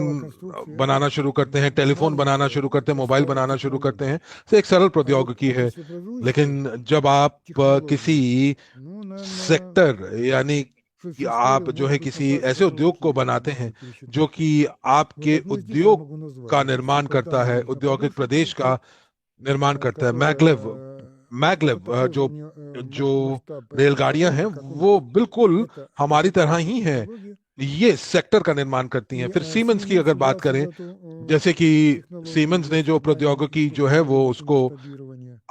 बनाना शुरू करते हैं, टेलीफोन बनाना शुरू करते हैं, मोबाइल बनाना शुरू करते हैं। तो एक सरल प्रौद्योगिकी है। लेकिन जब आप किसी सेक्टर, यानी कि आप जो है किसी ऐसे उद्योग को बनाते हैं जो कि आपके उद्योग का निर्माण करता है, औद्योगिक प्रदेश का निर्माण करता है। मैगलेव मैगलेव जो जो रेलगाड़ियां हैं वो बिल्कुल हमारी तरह ही हैं, ये सेक्टर का निर्माण करती हैं। फिर सीमेंस की अगर बात करें, जैसे कि सीमेंस ने जो प्रौद्योगिकी जो है वो उसको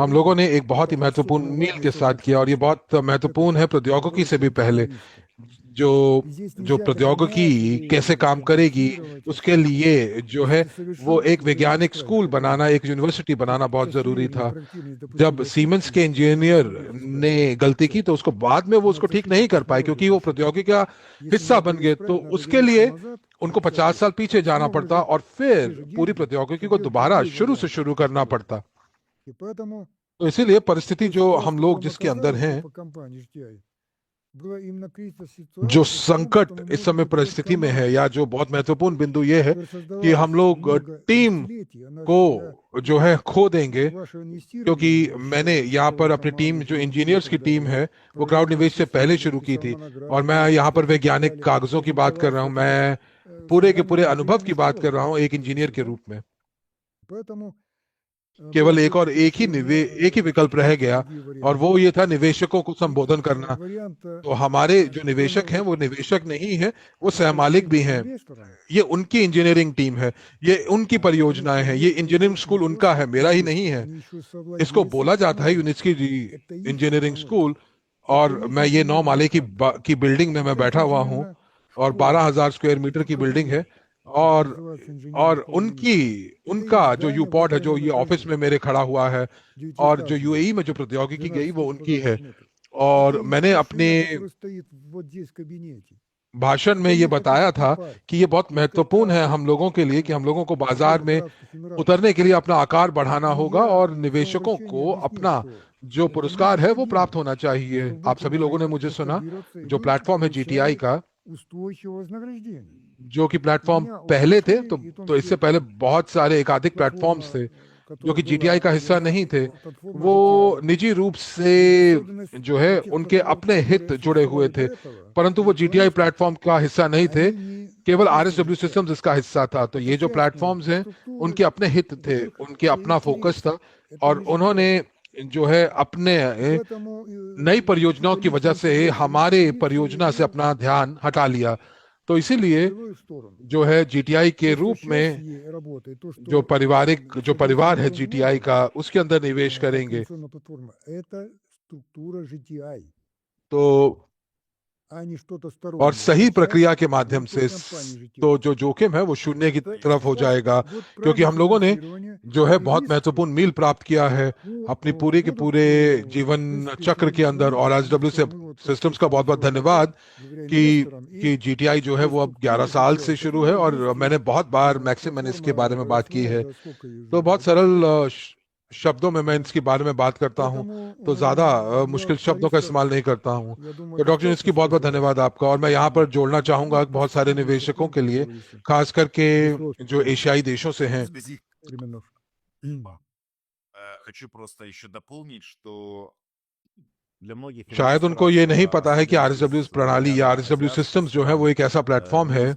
हम लोगों ने एक बहुत ही Это почти महत्वपूर्ण मील глобальный के साथ исходный किया, और ये случай. बहुत Это महत्वपूर्ण है प्रौद्योगिकी से भी продолжительность पहले, экономических. जो Здесь जो нельзя принять प्रौद्योगिकी कैसे или काम करेगी продуцировать उसके ошибки. लिए जो है Если वो совершить एक वैज्ञानिक сквозь स्कूल बनाना, एक यूनिवर्सिटी बनाना बहुत जरूरी повторение था। практически जब допустимой सीमेंस ошибки के или इंजीनियर технологическая ने गलती की цель. तो उसको बाद में वो Она उसको ठीक नहीं цифровая कर पाए, क्योंकि वो технология ошибки. प्रौद्योगिकी का Если हिस्सा надо बन ее गए, तो исправить, надо उसके вернуться लिए назад на उनको 50 50 лет साल पीछे и जाना снова पड़ता взять और те फिर же पूरी деньги, प्रौद्योगिकी чтобы को делать दोबारा другой शुरू से вариант शुरू этой करना технологии. पड़ता। И поэтому तो इसीलिए परिस्थिति той जो ситуации, हम в लोग которой мы जिसके अंदर оказались हैं, по компании GTI, была именно кризисная जो ситуация в том, что संकट мы इस можем समय построить परिस्थिति में है, команду, या जो बहुत महत्वपूर्ण बिंदु ये है которая कि создавалась हम लोग много टीम десятилетий. Она же для को जो है खो देंगे, вашего क्योंकि инвестирования вы मैंने еще यहाँ पर создавали अपनी टीम, команду, जो PhD и इंजीनियर्स की так टीम далее, है, वो क्राउड проводил निवेश से पहले исследования, शुरू की писал थी। और монографии, मैं यहाँ पर выпусков и так वैज्ञानिक далее, कागजों की बात कर претендовал रहा हूँ, все-таки मैं पूरे के создание पूरे अनुभव की современной बात कर школы रहा हूँ एक इंजीनियर физики, के да? रूप में। Поэтому было केवल एक और принято एक ही решение विकल्प रह рассмотреть गया, другие और варианты. वो ये था निवेशकों को И संबोधन करना। вариант, तो हमारे जो кроме निवेशक हैं вот वो निवेशक नहीं है, वो सहमालिक भी альтернативным हैं। инвесторам, ये उनकी इंजीनियरिंग टीम है, ये उनकी потому परियोजनाएं что हैं, ये если इंजीनियरिंग есть не स्कूल उनका просто है, मेरा ही नहीं инвесторы, है। они еще इसको совладельцы बोला जाता है технологий. यूनिट्स की Это их इंजीनियरिंग технологии. स्कूल, И для और них मैं ये 9 инженерный माले центр. की बिल्डिंग में И मैं как बैठा हुआ हूँ, инженерная और школа, 12,000 स्क्वायर मीटर это की बिल्डिंग है। КПУ, то, что और называется инженерная और школа उनकी Юнита. Это их उनका जो здание यू в पॉड है, जो Батальоне ये ऑफिस में направления, मेरे खड़ा हुआ है, और जो девятиэтажное, यूएई में जो प्रौद्योगिकी गई 12 वो тысяч उनकी है। квадратных метров. और Это их मैंने अपने машина, которая стоит вот здесь в кабинете. भाषण में Это ये их बताया था технопарк, कि ये बहुत их महत्वपूर्ण है हम लोगों के लिए, कि हम लोगों को बाजार में Волгоградский Федерал. उतरने के लिए अपना आकार बढ़ाना И होगा, я और в своем निवेशकों обращении को объяснил, अपना что जो это не पुरस्कार है वो प्राप्त необходимо, होना चाहिए। что आप вы सभी लोगों ने मुझे это सुना, берется, и जो вы प्लेटफॉर्म है जीटीआई получали का, устойчивое вознаграждение. जो कि И प्लेटफॉर्म меня पहले थे, услышали, и в том तो इससे числе पहले बहुत सारे एकाधिक प्लेटफॉर्म्स платформа, थे जो которая कि जीटीआई была का हिस्सा создана, नहीं थे। платформа वो GTI. निजी रूप से И особенность जो है тех उनके платформ, अपने हित которые जुड़े हुए существовали до थे, этого, परंतु वो перед जीटीआई Ленским, प्लेटफॉर्म का हिस्सा नहीं थे, они не केवल чисто आरएसडब्ल्यू GTI. सिस्टम्स इसका हिस्सा था। तो Это ये जो частные प्लेटफॉर्म्स हैं структуры, उनके अपने हित у थे, которых उनके अपना फोकस интересы. था, Это और не उन्होंने GTI. जो है अपने И поэтому नई परियोजनाओं чисто की वजह личные से интересы, हमारे личные амбиции, परियोजना से ну, अपना ध्यान हटा लिया। तो इसीलिए отвело их в сторону. जो है जीटीआई के То, что रूप сейчас में работает, то, जो что पारिवारिक जो परिवार है создается जीटीआई Микронводу, का, उसके अंदर निवेश как करेंगे। информационная платформа, это структура GTI, तो а не что-то और стороннее. सही Это प्रक्रिया часть के माध्यम से компании तो GTI. जो जोखिम है वो शून्य की То तरफ हो сейчас जाएगा, вот क्योंकि правильное हम लोगों ने финансирование जो है и बहुत риски महत्वपूर्ण मील प्राप्त किया है अपनी पूरी के будут, पूरे в जीवन принципе, चक्र के अंदर। удовлетворены, और потому एसडब्ल्यू что мы вот सिस्टम्स का подписывали बहुत बहुत свой धन्यवाद договор, говоря कि инвесторам, и कि जीटीआई जो है те वो अब 11 структуры, साल से शुरू है, которые और есть, मैंने बहुत बार मैक्सिम मैंने इसके платформа बारे में बात की росла है। за сколько ей तो уже, बहुत за 10 सरल лет. शब्दों में मैं इसके बारे में बात करता हूँ, Поэтому तो ज्यादा для मुश्किल शब्दों का активистов, इस्तेमाल नहीं करता हूँ। я думаю, तो डॉक्टर इसकी достаточно बहुत बहुत сказать, धन्यवाद आपका। और मैं यहाँ पर जोड़ना चाहूंगा ну, बहुत सारे перспективных निवेशकों таких, के как लिए, говорится, खास करके जो бессрочных एशियाई देशों से हैं। временных. Хочу просто еще дополнить, что для многих शायद उनको ये नहीं पता है कि आरएसडब्ल्यू प्रणाली या आरएसडब्ल्यू सिस्टम्स जो है वो एक ऐसा प्लेटफॉर्म है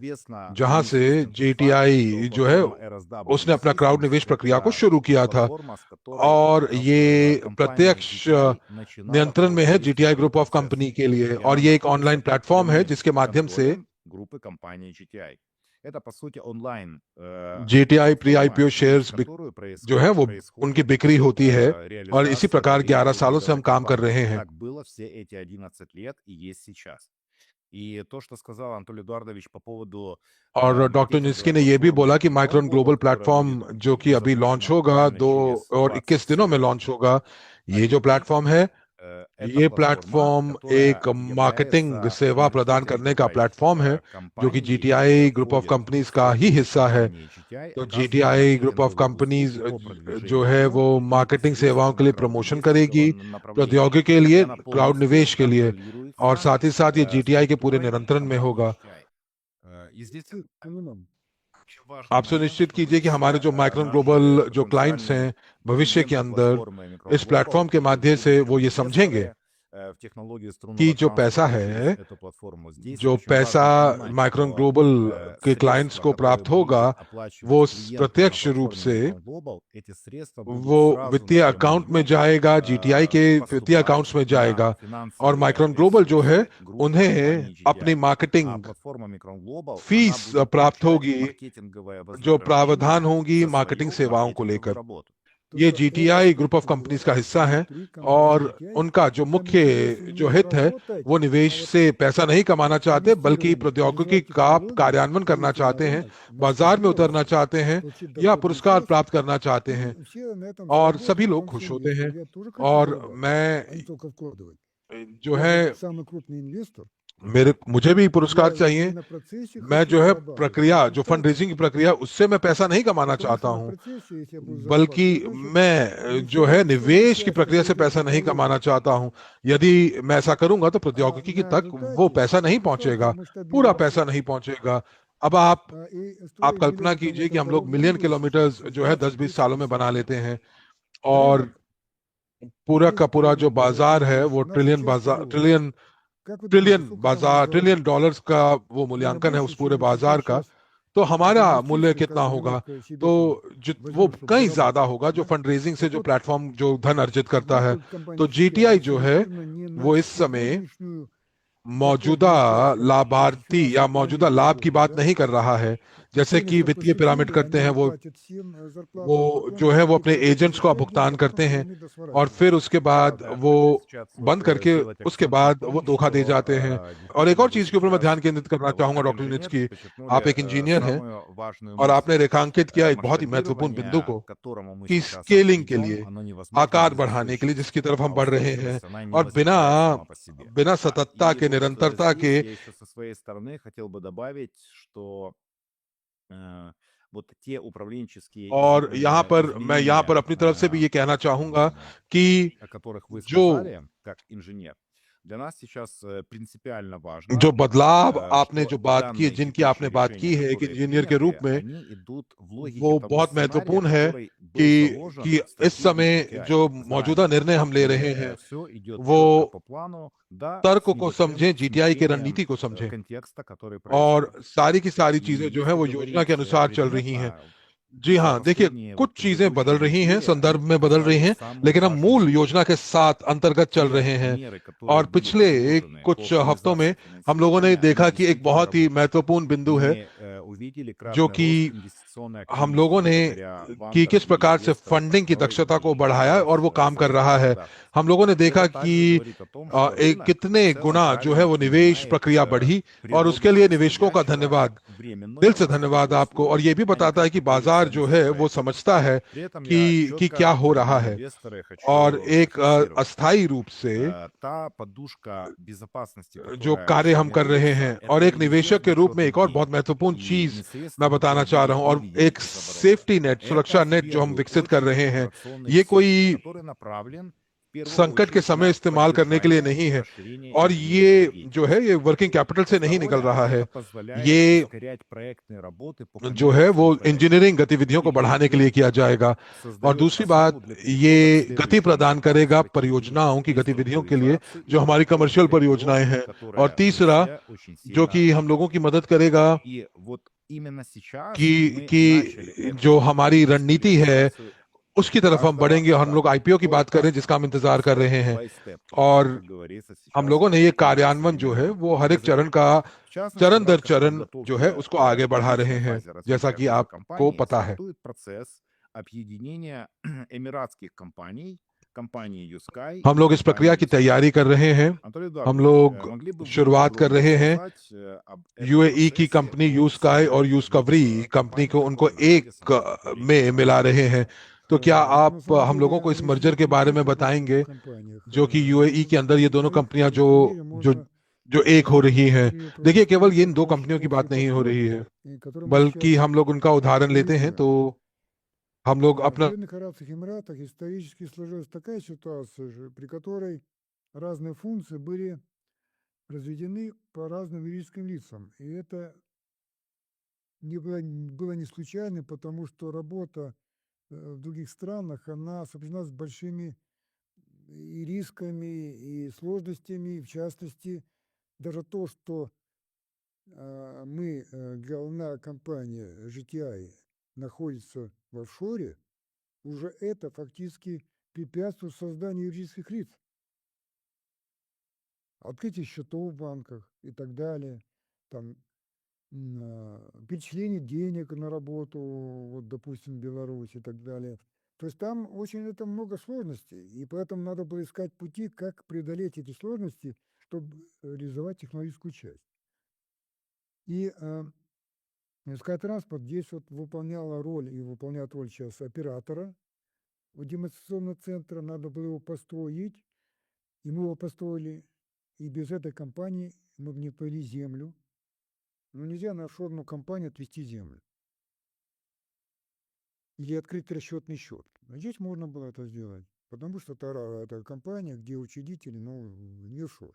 जहां से जीटीआई जो है उसने अपना क्राउड निवेश प्रक्रिया को शुरू किया था, और ये प्रत्यक्ष नियंत्रण में है जीटीआई ग्रुप ऑफ कंपनी के लिए। और ये एक ऑनलाइन प्लेटफॉर्म है जिसके माध्यम से группы компании GTI. Это, по сути, онлайн GTI pre IPO shares которую जो है वो उनकी बिक्री होती है, और реализация इसी प्रकार 11 सालों से हम регулирования काम कर रहे компании. हैं। Так было все эти 11 лет и есть сейчас. И то, что сказал Анатолий Эдуардович по поводу और डॉक्टर निस्की ने ये भी बोला कि माइक्रोन ग्लोबल प्लेटफॉर्म जो कि अभी लॉन्च होगा 2 और 21 दिनों में लॉन्च होगा, ये जो प्लेटफॉर्म है, ये प्लेटफॉर्म एक मार्केटिंग सेवा प्रदान करने का प्लेटफॉर्म है जो कि जीटीआई ग्रुप ऑफ कंपनीज का ही हिस्सा है। तो जीटीआई ग्रुप ऑफ कंपनीज जो है वो मार्केटिंग सेवाओं के लिए प्रमोशन करेगी, प्रौद्योगिकी के लिए, क्लाउड निवेश के लिए, और साथ ही साथ ये जीटीआई के पूरे नियंत्रण में होगा। आप सुनिश्चित कीजिए कि हमारे जो माइक्रोन ग्लोबल जो क्लाइंट्स हैं भविष्य के अंदर इस प्लेटफॉर्म के माध्यम से वो ये समझेंगे कि जो पैसा है, जो पैसा माइक्रोन ग्लोबल के क्लाइंट्स को प्राप्त होगा, वो प्रत्यक्ष रूप से वो वित्तीय अकाउंट में जाएगा, जीटीआई के वित्तीय अकाउंट्स में जाएगा, और माइक्रोन ग्लोबल जो है उन्हें अपनी मार्केटिंग फीस प्राप्त होगी जो प्रावधान होंगी मार्केटिंग सेवाओं को लेकर। ये जीटीआई ग्रुप ऑफ कंपनीज का हिस्सा हैं और उनका जो मुख्य जो हित है वो निवेश से पैसा नहीं कमाना चाहते बल्कि प्रौद्योगिकी का कार्यान्वयन करना चाहते हैं, बाजार में उतरना चाहते हैं या पुरस्कार प्राप्त करना चाहते हैं और सभी लोग खुश होते हैं। और मैं जो है самый крупный инвестор, मुझे भी पुरस्कार я चाहिए। на процессе मैं хочу जो है зарабатывать. प्रक्रिया जो Результат फंड रेजिंग की प्रक्रिया उससे मैं पैसा नहीं कमाना в том चाहता самом हूँ, процессе, если я буду बल्कि зарабатывать, значит, मैं जो है все निवेश की участники प्रक्रिया से этой पैसा नहीं технологии. कमाना चाहता हूँ। यदि मैं ऐसा करूंगा तो А प्रौद्योगिकी की на तक वो результате पैसा नहीं результаты पहुंचेगा, पूरा पैसा масштабируются. नहीं पहुंचेगा। अब आप И आप строить कल्पना миллион कीजिए कि километров हम लोग дорог मिलियन двигающихся किलोमीटर जो है 10-20 सालों में 20-30 बना лет. लेते हैं और Рынок पूरा का есть पूरा जो рынок, बाजार है वो наша часть его. ट्रिलियन Как вы думаете, ट्रिलियन сколько там बाजार заработать? ट्रिलियन डॉलर्स का वो Наверное, मूल्यांकन है больше, उस पूरे чем если बाजार का। сейчас तो эти हमारा मूल्य инвестиции, कितना как होगा? немножко себе तो там वो возьмем, чтобы कहीं ज्यादा заработать, होगा जो да? फंड रेजिंग से Так जो вот, प्लेटफॉर्म जो धन अर्जित करता है। наша तो компания GTI जीटीआई जो है сориентирована не वो на इस समय сегодняшнюю такую मौजूदा администрацию, लाभार्थी या финансовую मौजूदा пирамиду लाभ की крупную, बात да? नहीं कर रहा है, जैसे Теми, कि кто वित्तीय पिरामिड поступили, करते они हैं платят всем वो зарплату, а потом जो है वो сидит अपने кто-то एजेंट्स को 55 дней, भुगतान а потом करते हैं пирамида और сворачивается. फिर उसके Да, बाद да, वो хотел сейчас вот बंद करके сделать उसके акцент на बाद वो том, धोखा दे что जाते हैं। और एक действительно और вы चीज के ऊपर मैं сейчас ध्यान केंद्रित करना вот चाहूंगा как डॉक्टर инженер की। आप подчеркнули एक इंजीनियर हैं самую важную और мысль. आपने रेखांकित किया एक बहुत ही महत्वपूर्ण बिंदु Масштабирование, को к которому мы कि сейчас स्केलिंग के идем, लिए, оно невозможно आकार без बढ़ाने के लिए जिसकी устойчивости. तरफ हम А बढ़ रहे हैं устойчивость, она не और बिना возникает сама по себе. बिना Да, सततता и के, вот निरंतरता здесь के। я еще со своей стороны хотел бы добавить, что э, вот те управленческие और मैं यहाँ पर изменения, अपनी तरफ से भी ये कहना चाहूंगा कि о которых вы जो сказали, как инженер, для нас сейчас принципиально जो важно, बदलाव आपने что जो बात की, данные जिनकी текущие आपने बात की решения, है एक которые इंजीनियर के रूप приняты, में, они идут в логике वो того बहुत сценария, महत्वपूर्ण है который был заложен कि в इस стратегии समय GTI जो मौजूदा заранее. निर्णय हम ले И रहे हैं все идет वो четко по плану, да, तर्क с को небольшим समझें, जीटीआई की смещением रणनीति को समझें контекста, который और происходит. सारी की सारी И चीजें जो है если वो योजना के говорить अनुसार चल रही हैं। предметно, जी за हाँ, देखिए последние कुछ вот चीजें बदल предыдущие रही हैं, недели संदर्भ они में बदल रही показали हैं, самую लेकिन हम важную मूल вещь. योजना के साथ अंतर्गत चल Те रहे हैं। меры, которые और были पिछले предложены по कुछ हफ्तों में оптимизации हम लोगों ने финансирования, они देखा कि एक действительно बहुत ही работают. महत्वपूर्ण बिंदु है Мы увидели जो кратный कि рост инвестиционной हम активности लोगों ने благодаря कि банкам किस и प्रकार से инвесторам, फंडिंग की которые दक्षता को बढ़ाया है инвестировали और वो в काम कर советское रहा है। государство. हम लोगों ने देखा Это कि также говорит о том, что рынок कितने в целом गुना जो है правильно वो निवेश понимает प्रक्रिया बढ़ी और природу उसके लिए निवेशकों का происходящего धन्यवाद, как दिल временное से धन्यवाद восстановление आपको। और условий, ये भी а не बताता है как कि какой-то बाजार जो ценностный है वो проект. समझता है При этом я कि क्या четко, हो как रहा है инвесторы, और хочу एक зафиксировать. अस्थायी रूप से Та подушка безопасности, जो которая कार्य हम कर रहे формируется, हैं। और это एक резерв निवेशक के на रूप में черный एक और день. बहुत महत्वपूर्ण И चीज непосредственно मैं вот बताना चाह रहा вы हूं, और видели एक из оборота. सेफ्टी नेट, Это सुरक्षा в नेट जो हम первую विकसित कर очередь रहे हैं, информационный ये ксив, कोई который направлен в первую संकट के очередь समय на इस्तेमाल करने के लिए поддержание नहीं и है расширение और инженерной ये जो है деятельности. ये वर्किंग कैपिटल से नहीं निकल Второе, रहा это है। позволяет ये ускорять проектные работы по जो है वो коммерческим проектам. इंजीनियरिंग गतिविधियों И को बढ़ाने के लिए третье, किया जाएगा। और создает दूसरी основу बात, для перехода к ये गति следующему प्रदान этапу करेगा стратегии परियोजनाओं की गतिविधियों के लिए реструктуризации и जो हमारी структурных कमर्शियल реформ, परियोजनाएं हैं। और которая мы तीसरा, все очень जो сильно कि हम ждем. लोगों की मदद करेगा И вот именно сейчас कि мы начали जो эту हमारी रणनीति है индустриализацию उसकी तरफ हम каждого बढ़ेंगे और हम लोग этапа, आईपीओ की по बात करें этапу, जिसका हम इंतजार कर step रहे हैं। by step, और как говорится हम сейчас लोगों ने ये на कार्यान्वयन जो है современном वो हर एक चरण языке. का В частности, चरण в दर рамках चरण जो है подготовки उसको आगे в बढ़ा रहे первичной हैं, фазе जैसा развития कि какой-то आपको компании पता है। стартует процесс объединения эмиратских компаний, компании Юскай हम и लोग इस प्रक्रिया компании की Юскай. तैयारी कर रहे हैं। Анатолий हम Эдуардович, लोग могли бы вы शुरुआत कर подробнее रहे हैं рассказать об этом यूएई की процессе, कंपनी о यूस्काई और синергии двух यूस्कवरी कंपनी компаний, को उनको которые находятся एक на территории में Эмиратов? मिला रहे हैं। तो क्या На आप самом हम लोगों деле को इस речь मर्जर идет के не बारे में только об этих बताएंगे двух компаниях. जो कि यूएई के अंदर ये दोनों На их कंपनियां примере जो можно जो एक हो रही हैं। при देखिए, केवल провести ये इन दो कंपनियों की общий बात नहीं हो подход, रही है, который мы बल्कि сейчас हम लोग उनका उदाहरण लेते हैं реализуем. तो हम लोग В अपना Объединенных Арабских Эмиратах исторически сложилась такая ситуация, при которой разные функции были разведены по разным юридическим лицам. И это было не случайно, потому что работа в других странах, она сопряжена с большими и рисками, и сложностями. В частности, даже то, что главная компания GTI находится в офшоре, уже это фактически препятствует созданию юридических лиц. Открытие счетов в банках и так далее, там, перечисление денег на работу, вот, допустим, в Беларусь и так далее. То есть там очень это много сложностей, и поэтому надо было искать пути, как преодолеть эти сложности, чтобы реализовать технологическую часть. И Скайтранспорт здесь вот выполняла роль и выполняет роль сейчас оператора у демонстрационного центра. Надо было его построить, и мы его построили, и без этой компании мы бы не повели землю. Но нельзя на офшорную компанию отвести землю или открыть расчетный счет. А здесь можно было это сделать, потому что это компания, где учредители, ну, не офшор.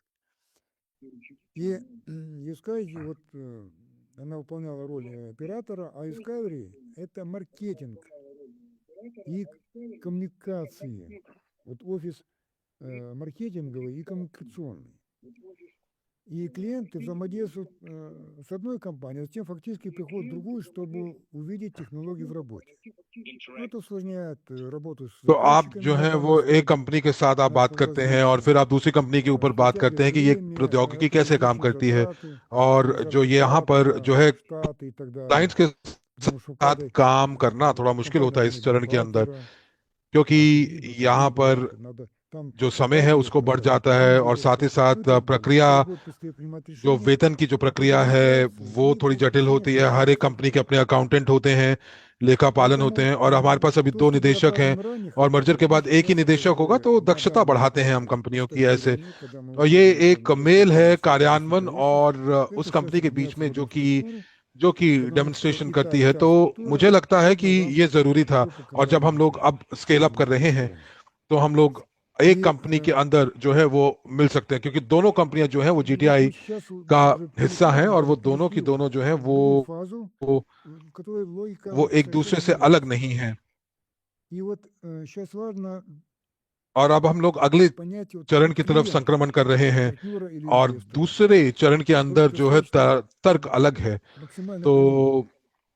И Discovery, вот она выполняла роль оператора, а Discovery – это маркетинг и коммуникации. Вот офис маркетинговый и коммуникационный. И клиенты взаимодействуют с одной компанией, а затем фактически приходят в другую, чтобы увидеть технологии в работе. Это усложняет работу с तो आप заказчиками जो на है данном वो एक стадии, कंपनी के साथ आप बात करते हैं और развития, फिर आप दूसरी कंपनी के ऊपर बात करते हैं затягивает कि ये время, प्रौद्योगिकी это कैसे काम лишние करती है затраты, और जो ये यहाँ पर зарплата, जो है штаты и так далее. क्लाइंट्स के Потому что у साथ каждой काम करना थोड़ा मुश्किल компании होता है должны इस быть चरण के अंदर, бухгалтера, क्योंकि архивы, यहाँ पर переводы, надо там जो समय है заказывать, उसको बढ़ надо जाता है और люди, साथ ही ну साथ и так далее. प्रक्रिया Надо будет быстрее принимать जो решения वेतन की जो по प्रक्रिया है организации वो и थोड़ी по जटिल устранению होती है। हर एक कंपनी के проблем. अपने अकाउंटेंट होते हैं, लेखापालन होते Поэтому हैं, और हमारे पास अभी то, दो что было निदेशक हैं оправдано ранее, और хотя मर्जर бы के बाद здесь एक ही сейчас это निदेशक होगा уже तो на दक्षता данном बढ़ाते हैं हम этапе कंपनियों की ऐसे। тестирования, когда мы और ये выходим एक на मेल है доступность कार्यान्वयन тарифов, और это उस сейчас कंपनी के बीच изменяется में в одну структуру, जो कि потому что डेमोन्स्ट्रेशन и करती и है। та तो структура मुझे लगता है कि удобна вам ये जरूरी था, только और когда जब हम लोग будете अब स्केल अप कर रहे हैं внедрять. तो हम लोग एक И कंपनी के अंदर जो है वो मिल सकते हैं, क्योंकि दोनों कंपनियां जो है वो вот जीटीआई мы сейчас का уже हिस्सा हैं переходим, और वो даже दोनों की перешли दोनों जो है в другую фазу, в которой логика वो एक दूसरे совершенно से अलग меняется. नहीं है। И вот сейчас важно और अब हम लोग अगले понять вот चरण путь की तरफ клиента, संक्रमण कर रहे как हैं, партнера или और инвестора. दूसरे चरण के Будет अंदर जो है достаточно तर्क अलग है। максимально прямым.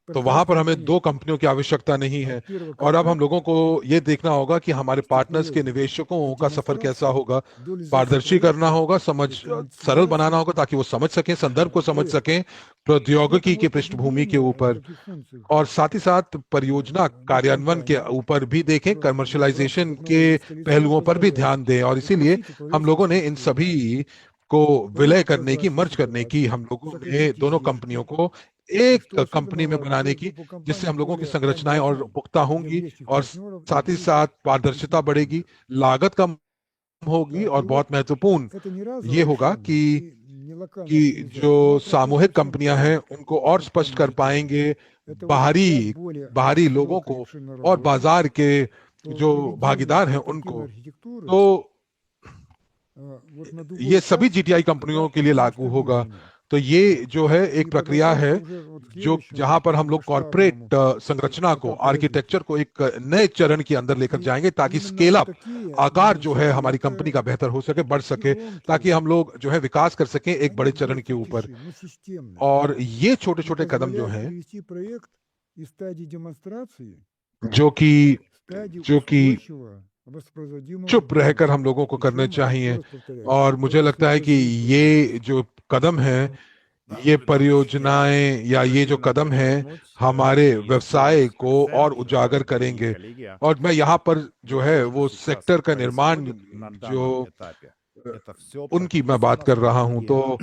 तो वहां पर Пространство हमें दो понять. कंपनियों की आवश्यकता नहीं है, От первого और अब हम контакта लोगों को ये देखना होगा कि हमारे с पार्टनर्स के технологией निवेशकों до का सफर कैसा демонстрации, होगा। до реализации पारदर्शी करना проекта, होगा, то есть सरल बनाना коммерциализации होगा ताकि वो समझ सकें, संदर्भ को समझ проекта. सकें И प्रौद्योगिकी поэтому की вот पृष्ठभूमि के внедрение ऊपर, таких функций और साथ ही साथ परियोजना на कार्यान्वयन के компании ऊपर भी देखें, в рамках कमर्शलाइजेशन одного के юрисконца पहलुओं पर भी позволяет ध्यान दें। और इसीलिए упростить हम управленческую लोगों ने इन структуру, सभी को विलय повысить करने की, मर्ज прозрачность करने की, हम операций, लोगों ने сократить दोनों издержки. कंपनियों को И एक что особенно कंपनी में важно, बनाने сделать की, группу जिससे компаний हम लोगों की более संरचनाएं और понятной पुख्ता для होंगी, внешних और партнеров и साथ ही для साथ पारदर्शिता личных बढ़ेगी, клиентов. लागत कम होगी, और И вот बहुत महत्वपूर्ण это не ये разовое होगा решение и не कि локальная जो оптимизация, но процесс सामूहिक очень कंपनियां हैं उनको और स्पष्ट कर компьютерный. पाएंगे Это вот сейчас बाहरी более बाहरी लोगों широкая и को обширная और работа बाजार के по जो выведению भागीदार हैं корпоративной उनको। архитектуры तो вот на другой ये सभी этап, जीटीआई когда कंपनियों के लिए लागू होगा। масштабирование. तो ये जो है एक И प्रक्रिया है подготовка уже вот к जो следующему जहां पर हम लोग масштабному कॉरपोरेट संरचना को, этапу развития. आर्किटेक्चर को एक नए चरण के अंदर लेकर И जाएंगे, ताकि именно स्केल вот अप такие आकार जो है инициативы, हमारी कंपनी का это बेहतर हो सके, बढ़ такие सके, ताकि громкие, हम लोग जो है विकास कर सकें एक они बड़े चरण के ऊपर। действующие, но системные. और ये छोटे И छोटे कदम जो позволяют हैं, перевести проект из стадии демонстрации जो कि в стадию जो कि устойчивого, воспроизводимого चुप रहकर हम бизнеса. लोगों को करने Причем, еще चाहिए। раз повторяю, और это मुझे लगता है कि последующий этап. ये जो कदम है, ये परियोजनाएं या ये जो कदम है हमारे व्यवसाय को और उजागर करेंगे। और मैं यहाँ पर जो है वो सेक्टर का निर्माण जो उनकी मैं बात कर रहा हूँ। तो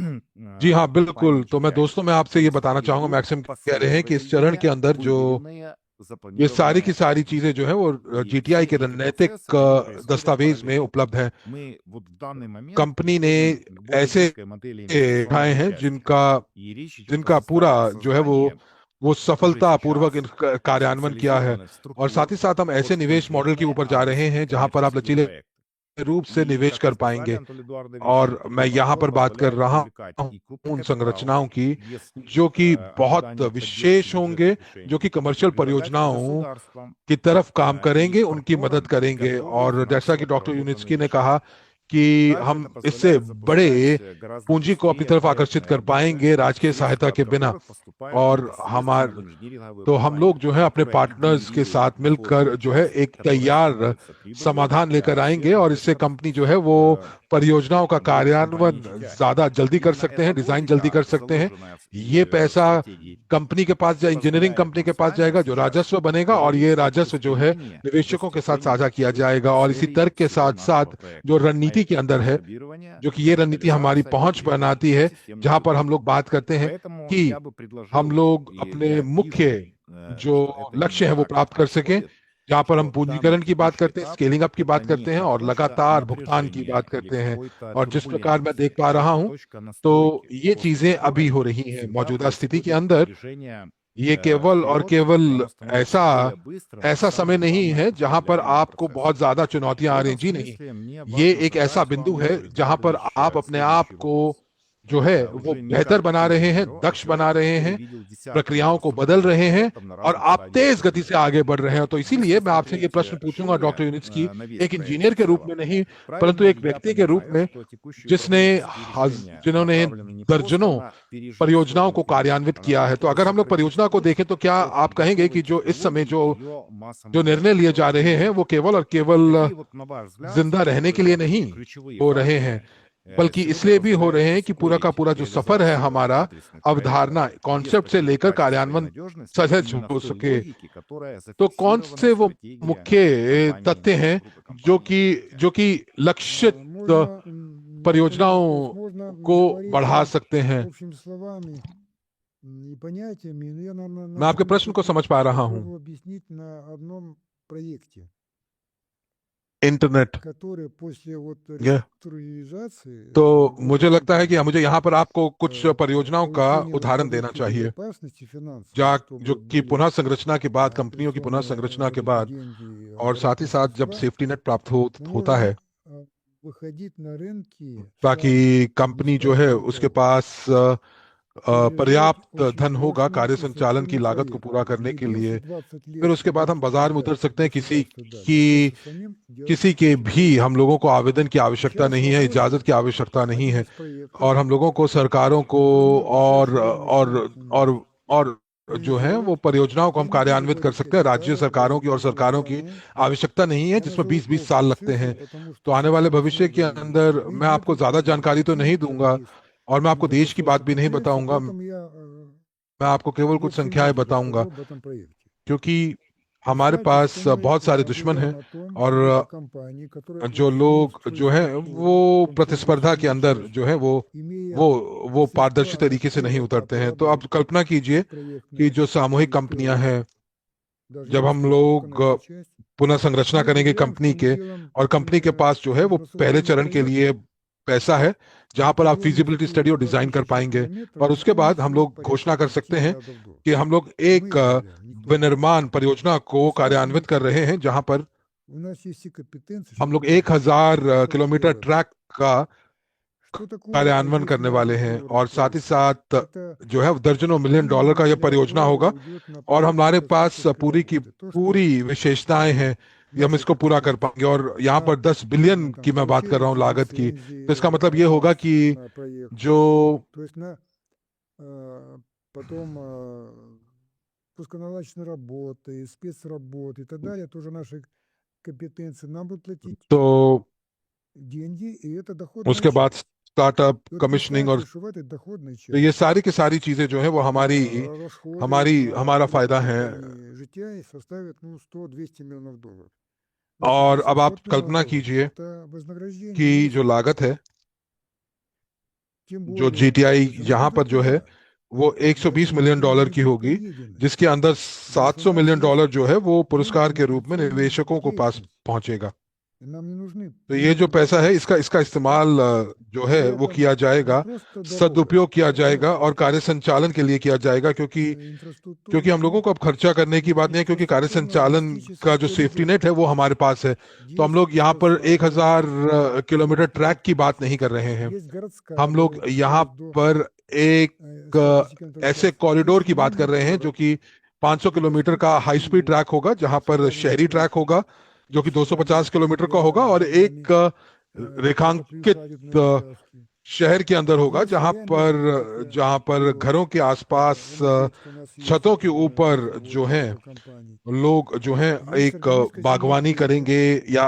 जी हाँ, बिल्कुल। तो मैं दोस्तों मैं आपसे ये बताना चाहूंगा, मैक्सिम कह रहे हैं कि इस चरण के अंदर जो ये सारी की सारी चीजें जो है वो जीटीआई के रणनीतिक दस्तावेज में उपलब्ध है। कंपनी ने ऐसे उठाए हैं जिनका पूरा जो है वो सफलता पूर्वक कार्यान्वयन किया है। और साथ ही साथ हम ऐसे निवेश मॉडल के ऊपर जा रहे हैं जहां पर आप लचीले रूप से निवेश कर पाएंगे। और मैं यहाँ पर बात कर रहा हूँ उन संरचनाओं की जो कि बहुत विशेष होंगे, जो कि कमर्शियल परियोजनाओं की तरफ काम करेंगे, उनकी मदद करेंगे। और जैसा कि डॉक्टर यूनिस्की ने कहा कि हम इससे बड़े पूंजी को अपनी तरफ आकर्षित कर पाएंगे राजकीय सहायता के बिना। और तो हम लोग जो है अपने पार्टनर्स के साथ मिलकर जो है एक तैयार समाधान लेकर आएंगे, और इससे कंपनी जो है वो परियोजनाओं का कार्यान्वयन ज्यादा जल्दी कर सकते हैं, डिजाइन जल्दी कर सकते हैं। ये पैसा कंपनी के पास इंजीनियरिंग कंपनी के पास जाएगा, जो राजस्व बनेगा, और ये राजस्व जो है निवेशकों के साथ साझा किया जाएगा। और इसी तर्क के साथ साथ जो रणनीति के अंदर है, जो कि ये रणनीति हमारी पहुंच बनाती है, जहां पर हम लोग बात करते हैं कि हम लोग अपने मुख्य जो लक्ष्य है वो प्राप्त कर सकें, जहां पर हम पूंजीकरण की बात करते हैं, स्केलिंग अप की बात करते हैं और लगातार भुगतान की बात करते हैं। और जिस प्रकार मैं देख पा रहा हूं, तो ये चीजें अभी हो रही हैं मौजूदा स्थिति के अंदर। ये केवल और केवल ऐसा ऐसा समय नहीं है जहां पर आपको बहुत ज्यादा चुनौतियां आ रही, जी नहीं, ये एक ऐसा बिंदु है जहां पर आप अपने आप को जो है वो बेहतर बना रहे हैं, दक्ष बना रहे हैं, प्रक्रियाओं को बदल रहे हैं, और आप तेज गति से आगे बढ़ रहे हैं। तो इसीलिए मैं आपसे ये प्रश्न पूछूंगा डॉक्टर यूनिट्स्की, एक इंजीनियर के रूप में नहीं, परंतु एक व्यक्ति के रूप में जिन्होंने दर्जनों परियोजनाओं को कार्यान्वित किया है। तो अगर हम लोग परियोजना को देखें, तो क्या आप कहेंगे कि जो इस समय जो जो निर्णय लिए जा रहे हैं वो केवल और केवल जिंदा रहने के लिए नहीं हो रहे हैं, बल्कि इसलिए भी हो रहे हैं कि पूरा का पूरा जो सफर है हमारा, अवधारणा कॉन्सेप्ट से लेकर कार्यान्वयन सहज हो सके। तो कौन से वो मुख्य तथ्य हैं जो कि लक्षित परियोजनाओं को बढ़ा सकते हैं? общими словами и понятиями, но я मैं आपके प्रश्न को समझ पा रहा हूं। попробую объяснить на одном проекте, इंटरनेट, который после вот यह реструктуризации तो должен मुझे लगता है कि मुझे यहाँ पर आपको э, कुछ परियोजनाओं का повышение उदाहरण देना руководства चाहिए, безопасности финансовой, जो чтобы कि были पुनः संरचना के बाद, कंपनियों की पुनः операционные संरचना के вот एти बाद, деньги, और साथ ही साथ जब средства, सेफ्टी नेट प्राप्त होता нужно है, выходить на рынки ताकि сразу, कंपनी без जो है просчета, उसके पास реализовать पर्याप्त очень धन होगा срочный कार्य и संचालन की эффективный लागत को проект, पूरा करने где के लिए। 10-20 फिर лет उसके बाद हम подготовки बाजार में उतर дать, सकते हैं, государство дать, की дальше самим делать किसी के ничего भी не हम нужно. लोगों को आवेदन की आवश्यकता Сейчас नहीं है, इजाजत возможно की आवश्यकता नहीं один है, из проектов और हम लोगों को, सरकारों को возможно और быстрее और начать और जो है वो परियोजनाओं को हम Я не буду कार्यान्वित कर говорить, सकते हैं। это राज्य सरकारों की और सरकारों की долгосрочные планы. आवश्यकता नहीं है, Я जिसमें назову 20-20 साल точные लगते цифры, हैं। потому तो что आने वाले сейчас भविष्य के много अंदर मैं आपको ज्यादा जानकारी तो नहीं दूंगा, есть और मैं आपको देश की बात भी नहीं недостаточно बताऊंगा, поэтому я मैं आपको केवल в कुछ общем संख्याएं виде बताऊंगा, расскажу об этом проекте. क्योंकि हमारे Представьте, पास что мы बहुत सारे दुश्मन объявляем हैं, о том, और что это компании, которые जो ушли в लोग जो है структуру, वो в том числе प्रतिस्पर्धा के अंदर дочернюю जो часть, है имея वो पारदर्शी средства на तरीके से नहीं первый этап उतरते हैं। तो अब работы कल्पना कीजिए कि проектной जो सामूहिक или कंपनियां первой, हैं, даже जब не हम скажу, только लोग на эту часть, पुनः संरचना мы करेंगे объявляем, कंपनी что мы के, делаем और कंपनी के पास जो है वो पहले инфраструктурный चरण के проект लिए पैसा है, जहां पर आप объемом फिजिबिलिटी स्टडी और всего डिजाइन कर 2000 पाएंगे, километров और и उसके बाद हम стоимостью लोग порядка घोषणा कर 5 सकते हैं миллиардов долларов. कि हम लोग Мы एक объявляем, никто не विनिर्माण знает. परियोजना को Представьте, कार्यान्वित कर रहे हैं, जहां पर у нас есть все компетенции, हम чтобы लोग это 1000 сделать. किलोमीटर ट्रैक का Что такое कार्यान्वयन 10 करने वाले миллиардов हैं, долларов और साथ ही проект? साथ Это जो है दर्जनों मिलियन डॉलर минимум का यह миллиард परियोजना долларов होगा, уйдет на और проект हमारे पास подготовки पूरी की работы. То, что पूरी विशेषताएं हैं कि हम наши इसको पूरा कर компетенции. पाएंगे। और यहाँ पर 10 बिलियन Там की मैं बात कर रहा हूँ получение लागत की, лицензии, तो इसका मतलब ये होगा аванс कि на проект. जो То есть потом пусконаладочные работы, спецработы и так далее, тоже наши компетенции. Нам будут платить तो деньги, и это доходная उसके बाद часть. स्टार्टअप, И вот कमीशनिंग, और представьте, что в этой доходной तो ये части सारी की सारी चीजें जो है वो हमारी расходы на हमारा फायदा है। компании GTI составят 100-200 миллионов долларов. और अब आप 500 कल्पना миллионов कीजिए долларов. Это вознаграждение कि जो месячное. लागत है, Тем जो более जीटीआई за यहाँ पर जो है туда. वो 120 मिलियन डॉलर की होगी, जिसके अंदर 700 मिलियन डॉलर जो है वो पुरस्कार के रूप में निवेशकों को पास पहुंचेगा। Нам не нужны तो ये जो पैसा है, इसका इस्तेमाल जो है वो किया जाएगा, सदुपयोग किया जाएगा और कार्य संचालन के लिए किया जाएगा, क्योंकि हम लोगों को अब खर्चा करने की बात नहीं है, क्योंकि कार्य संचालन का जो सेफ्टी नेट है वो हमारे पास है। तो हम लोग यहाँ पर 1000 किलोमीटर ट्रैक की बात नहीं कर रहे हैं, हम लोग यहाँ पर एक ऐसे कॉरिडोर की बात कर रहे हैं जो कि 500 किलोमीटर का हाई स्पीड ट्रैक होगा, जहां पर शहरी ट्रैक होगा जो कि 250 किलोमीटर का होगा, और एक रेखांकित शहर के अंदर होगा जहां पर घरों के आसपास छतों के ऊपर जो है लोग जो है एक बागवानी करेंगे, या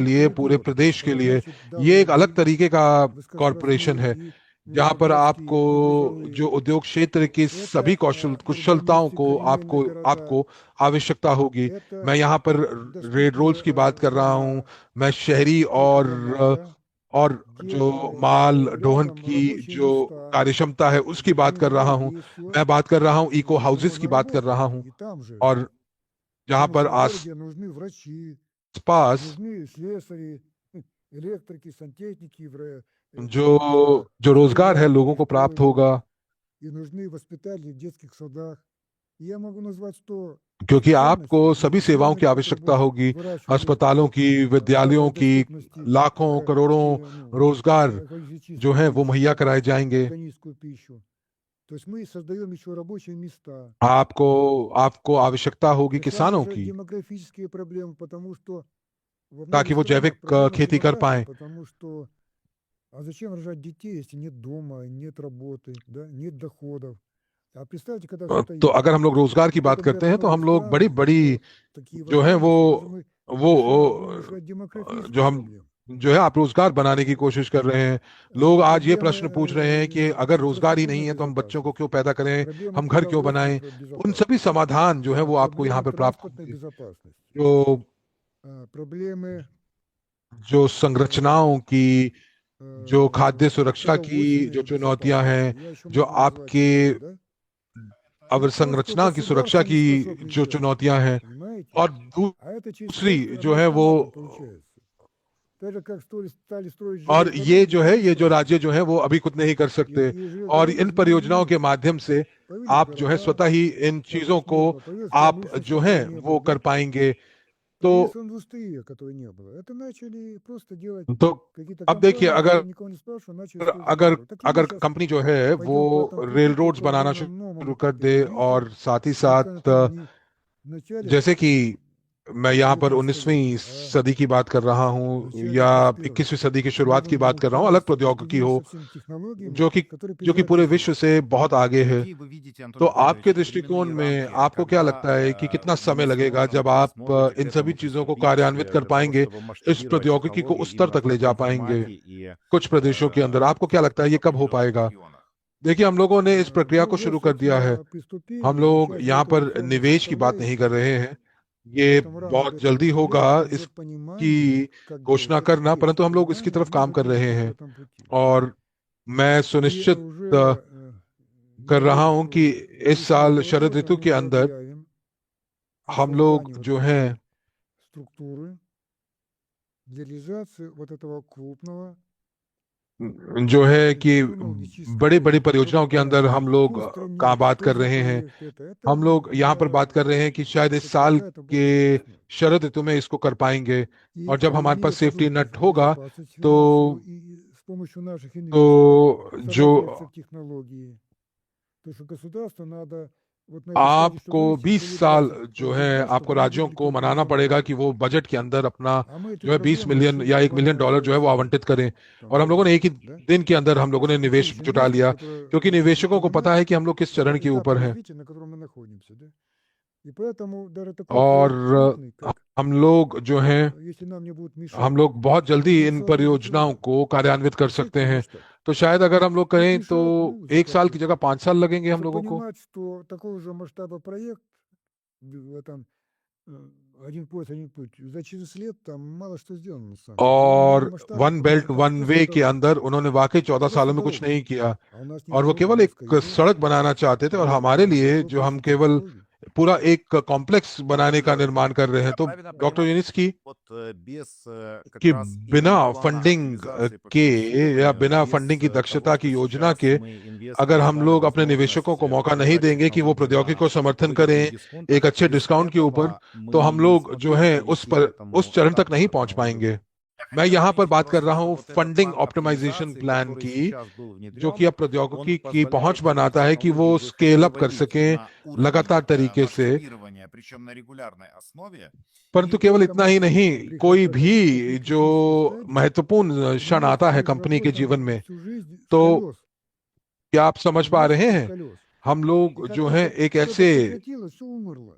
लिए, पूरे प्रदेश के लिए, ये एक अलग तरीके का कॉरपोरेशन है। जहां पर आपको межотраслевые जो переговоры. उद्योग क्षेत्र की सभी कुशलताओं को आपको границы आपको города. आवश्यकता होगी। Это मैं यहाँ पर रेड रोल्स доступная की बात कर रहा हूँ, зона, मैं शहरी открытая граната, और где जो माल ढोहन рядом की рабочие जो места, कार्यक्षमता है उसकी बात कर रहा हूँ। земледелие, मैं बात कर रहा हूँ इको но हाउसेस की на बात कर रहा работу हूँ। и там же, और जहाँ потому पर что в городе нужны врачи, आसपास нужны слесари, электрики, сантехники जो в каких-то जो रोजगार है строях लोगों и को प्राप्त школах, होगा, и нужны воспитатели в детских садах. И я могу назвать 100 क्योंकि आपको специальностей सभी सेवाओं की медицины, которые आवश्यकता будут होगी, выращивать अस्पतालों की, विद्यालयों такой की। доступности, लाखों करोड़ों रोजगार जो экологически हैं वो मुहैया чистую कराए जाएंगे। органическую пищу. То есть мы создаем еще рабочие места. आपको आपको आवश्यकता होगी Решаем किसानों уже की, демографические проблемы, потому что во ताकि многих वो странах जैविक проблема खेती कर демографии, पाएं। потому что а зачем рожать детей, если нет дома, нет работы, да, нет доходов? А представьте, когда все это तो есть. अगर हम लोग रोजगार की И बात поэтому करते говорят, в हैं तो многих हम लोग बड़ी странах बड़ी вот такие जो है возможности, даже мы वो будем решать जो демографические हम проблемы. जो है आप रोजगार बनाने की कोशिश कर रहे हैं। लोग आज ये Проблемы प्रश्न पूछ रहे हैं कि अगर रोजगार ही नहीं инфраструктурной है तो हम बच्चों को безопасности, क्यों पैदा करें, проблемы हम घर क्यों продовольственной बनाएं। उन सभी безопасности, समाधान जो है वो आपको यहाँ проблемы पे प्राप्त транспортной होंगे। безопасности, जो проблемы जो संरचनाओं की, जो खाद्य सुरक्षा की जो продовольственной चुनौतियां безопасности. हैं, Я еще जो могу назвать आपके еще, да? И то, что अवसंरचना की सुरक्षा государство не की способно जो сделать, चुनौतियां हैं, понимаете? और А это через दूसरी проекты जो है वो, Рабочей получается. Так же, как стали строить और жилые ये дороги, जो है ये जो канализацию. राज्य जो है वो अभी खुद नहीं कर सकते। И жилые और дороги इन изменили परियोजनाओं के люди. माध्यम से Появились आप जो है города, स्वतः ही इन चीजों которых को не было. Появилась आप промышленность, जो которой है не वो было, कर да? पाएंगे। Появилась तो индустрия, которой не было. Это начали просто делать तो какие-то अब देखिए, компании, अगर которые никого не спрашивают, начали строить жилые अगर дороги. Так и мы अगर сейчас कंपनी जो है वो пойдем по этому रेल пути, रोड्स только बनाना уже на शुरू новом कर этапе दे, развития. और साथ ही Пока на साथ том не в начале जैसे कि मैं यहाँ पर 19 19वीं столетия, а सदी की बात कर रहा в हूँ начале या 21 21वीं सदी की с शुरुआत की новым बात कर रहा हूँ, научением, अलग с प्रौद्योगिकी определенными हो, совсем технологиями, जो कि которые जो कि опережают पूरे विश्व технологии. से बहुत आगे है। Какие вы видите, तो Антон आपके Петрович, दृष्टिकोण временные में рамки, आपको क्या когда लगता है कि कितना समय мы लगेगा сможем जब или आप сможете इन к सभी этому चीजों को приступить कार्यान्वित कर для того, पाएंगे, чтобы इस масштабировать प्रौद्योगिकी को технологии उस स्तर именно в तक ले जा таком पाएंगे формате и कुछ प्रदेशों के अंदर? आपको क्या लगता है ये в कब हो определенных पाएगा? регионах? देखिए, हम लोगों ने इस प्रक्रिया Мы को уже, शुरू कर दिया है। собственно, हम приступили, и लोग частью यहाँ этой पर реформы निवेश की बात नहीं कर составляющей रहे हैं, ये в этом раунде बहुत этого जल्दी होगा мероприятия уже इसकी понимание, как घोषणा делать. Это करना, есть परंतु हम लोग इसकी понимание, तरफ и мы काम कर रहे движемся по हैं। этому пути. और मैं И सुनिश्चित уже कर रहा हूं कि इस साल весной этого शरद года ऋतु мы के अंदर объявим о हम लोग создании вот जो такой हैं структуры для реализации вот этого крупного जो है कि инвестиционно-логистического बड़ी बड़ी проекта. परियोजनाओं के अंदर Проекта. हम लोग Кто в का стране, बात что कर за रहे हैं। проект это? हम लोग यहाँ पर बात कर रहे हैं कि शायद इस साल это будет के весной. शरद ऋतु में इसको कर पाएंगे। И और जब हमारे पास имея सेफ्टी नेट продуманную होगा безопасность तो финансовую и с помощью наших инвесторов, जो самодельцев технологии. То, что государству надо вот на этой стадии, आपको чтобы выйти 20 к साल реализации जो है проекта, आपको чтобы они राज्यों выбрали को какой-то मनाना миллион पड़ेगा долларов. कि वो बजट के अंदर अपना А мы эту जो है 20 проблему मिलियन решили या 1 буквально मिलियन डॉलर जो है वो за आवंटित करें। там, और हम 2 लोगों ने एक ही да? दिन के अंदर हम लोगों ने Это निवेश еще जुटा место, लिया, которое क्योंकि вы должны निवेशकों को पता понимать, है कि हम लोग किस चरण के этапы ऊपर हैं। развития, на котором мы находимся, да? И поэтому даже такой और проект крупный, как हम लोग जो हैं если нам не будут мешать हम लोग बहुत जल्दी इन административные परियोजनाओं процедуры, को कार्यान्वित कर решить सकते свой हैं। масштаб. तो शायद अगर हम लोग Пусть करें तो мешают, мы 1 साल की закладываем. जगह 5 साल लगेंगे हम Чтобы लोगों को। понимать, что такого же масштаба проект в этом один пояс, один путь, за через лет там мало что сделано на самом деле. और Именно масштабы वन बेल्ट там वन просто वे के дороги. अंदर उन्होंने वाकई 14 Просто सालों में कुछ дороги. नहीं किया, А у нас не और वो дороги, у केवल нас एक кольцо, सड़क बनाना चाहते थे, और где हमारे लिए जो высокие हम केवल технологии. पूरा एक कॉम्प्लेक्स बनाने का निर्माण कर रहे हैं। Я तो правильно डॉक्टर понимаю, यूनिस्की вот без как कि раз बिना именно плана फंडिंग активизации по के या финансированию, बिना без फंडिंग की того, दक्षता что की योजना сейчас के, мы अगर инвесторам हम дали लोग अपने निवेशकों возможность को मौका नहीं развивать देंगे कि वो технологии प्रौद्योगिकी को на समर्थन выгодных करें дисконтах, एक अच्छे без डिस्काउंट के ऊपर, этого तो мы हम не लोग जो смогли है перейти к उस этому चरण तक этапу, नहीं к पहुंच этому पाएंगे। выгоду. Я मैं хотел यहाँ पर отметить बात कर रहा просто हूँ вот этот फंडिंग план ऑप्टिमाइजेशन оптимизации, प्लान который की, сейчас был जो कि внедрен, अब प्रौद्योगिकी он की पहुंच позволяет эти बनाता है कि वो технологии स्केल अप कर выводить सकें на уровень लगातार तरीके से। масштабирования, причем на регулярной основе. परंतु И केवल Только इतना ही мы नहीं, при कोई вот भी такой जो критической стадии महत्वपूर्ण क्षण आता है мы कंपनी के जीवन работаем में, всю жизнь с तो колес, क्या आप समझ पा вместе रहे с हैं, колес. हम И लोग как जो हैं только एक что-то ऐसे прекратилось, все умерло.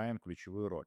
играем ключевую роль.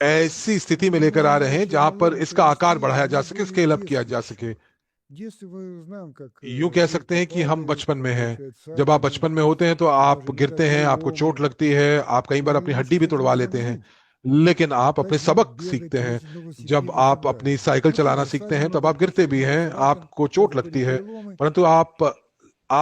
ऐसी स्थिति में Но लेकर мы आ не रहे हैं начали जहां पर налоги इसका आकार привести बढ़ाया जा одной सके, долей स्केल अप किया जा известности. सके. детстве мы знаем, как यूं कह дети सकते हैं कि हम падают, बचपन में हैं। получают जब आप ссадины, बचपन में होते हैं तो आप даже गिरते हैं, आपको चोट металлоломы. लगती है, आप कई बार Но अपनी вы हड्डी भी учитесь तुड़वा этому लेते всю हैं। жизнь. लेकिन आप अपने Ходить, सबक бегать, सीखते हैं। ездить на जब велосипеде и так आप अपनी далее. साइकिल Ну, चलाना тоже सीखते сами हैं तब много आप गिरते भी получили हैं, ссадин, आपको चोट получили लगती है, переломы, परंतु но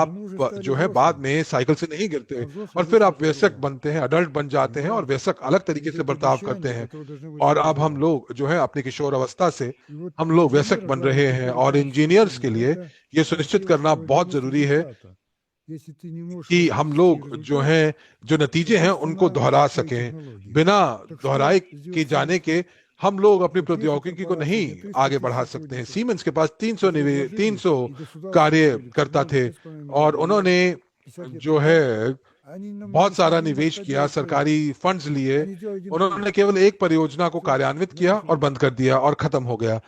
мы уже आप стали जो है बाद взрослыми. में साइकिल से नहीं गिरते। А взрослые और फिर быстро आप वयस्क забывают. बनते हैं, अडल्ट बन जाते हैं, और Понимаете? वयस्क अलग И तरीके вот से эти बर्ताव करते обещания, हैं। которые должны быть और अब हम реализованы. लोग जो है अपनी किशोर अवस्था से И вот हम для लोग वयस्क инженера बन главный रहे हैं, критерий और качества इंजीनियर्स के жизни– लिए это ये सुनिश्चित करना बहुत достичь जरूरी है результата. Если ты не можешь कि हम воспроизвести लोग जो результат, हैं, जो то, नतीजे हैं उनको собственно, दोहरा твои सकें। технологии. बिना Так दोहराए что के сделать जाने Siemens, के हम लोग अपनी вот есть प्रौद्योगिकी को корпорация, नहीं где 300 आगे тысяч बढ़ा सकते हैं। сотрудников. सीमेंस के पास 300 Эти вложились, 300 и государство вложились कार्यकर्ता миллион, थे, 6,5 और миллиарда उन्होंने евро 50 лет जो है назад. Они нам बहुत सारा необходимо निवेश что किया, делать правильно. सरकारी फंड्स लिए। Они сделали один उन्होंने проект. केवल एक परियोजना को Все, कार्यान्वित на किया них और идет. बंद कर दिया और खत्म हो गया।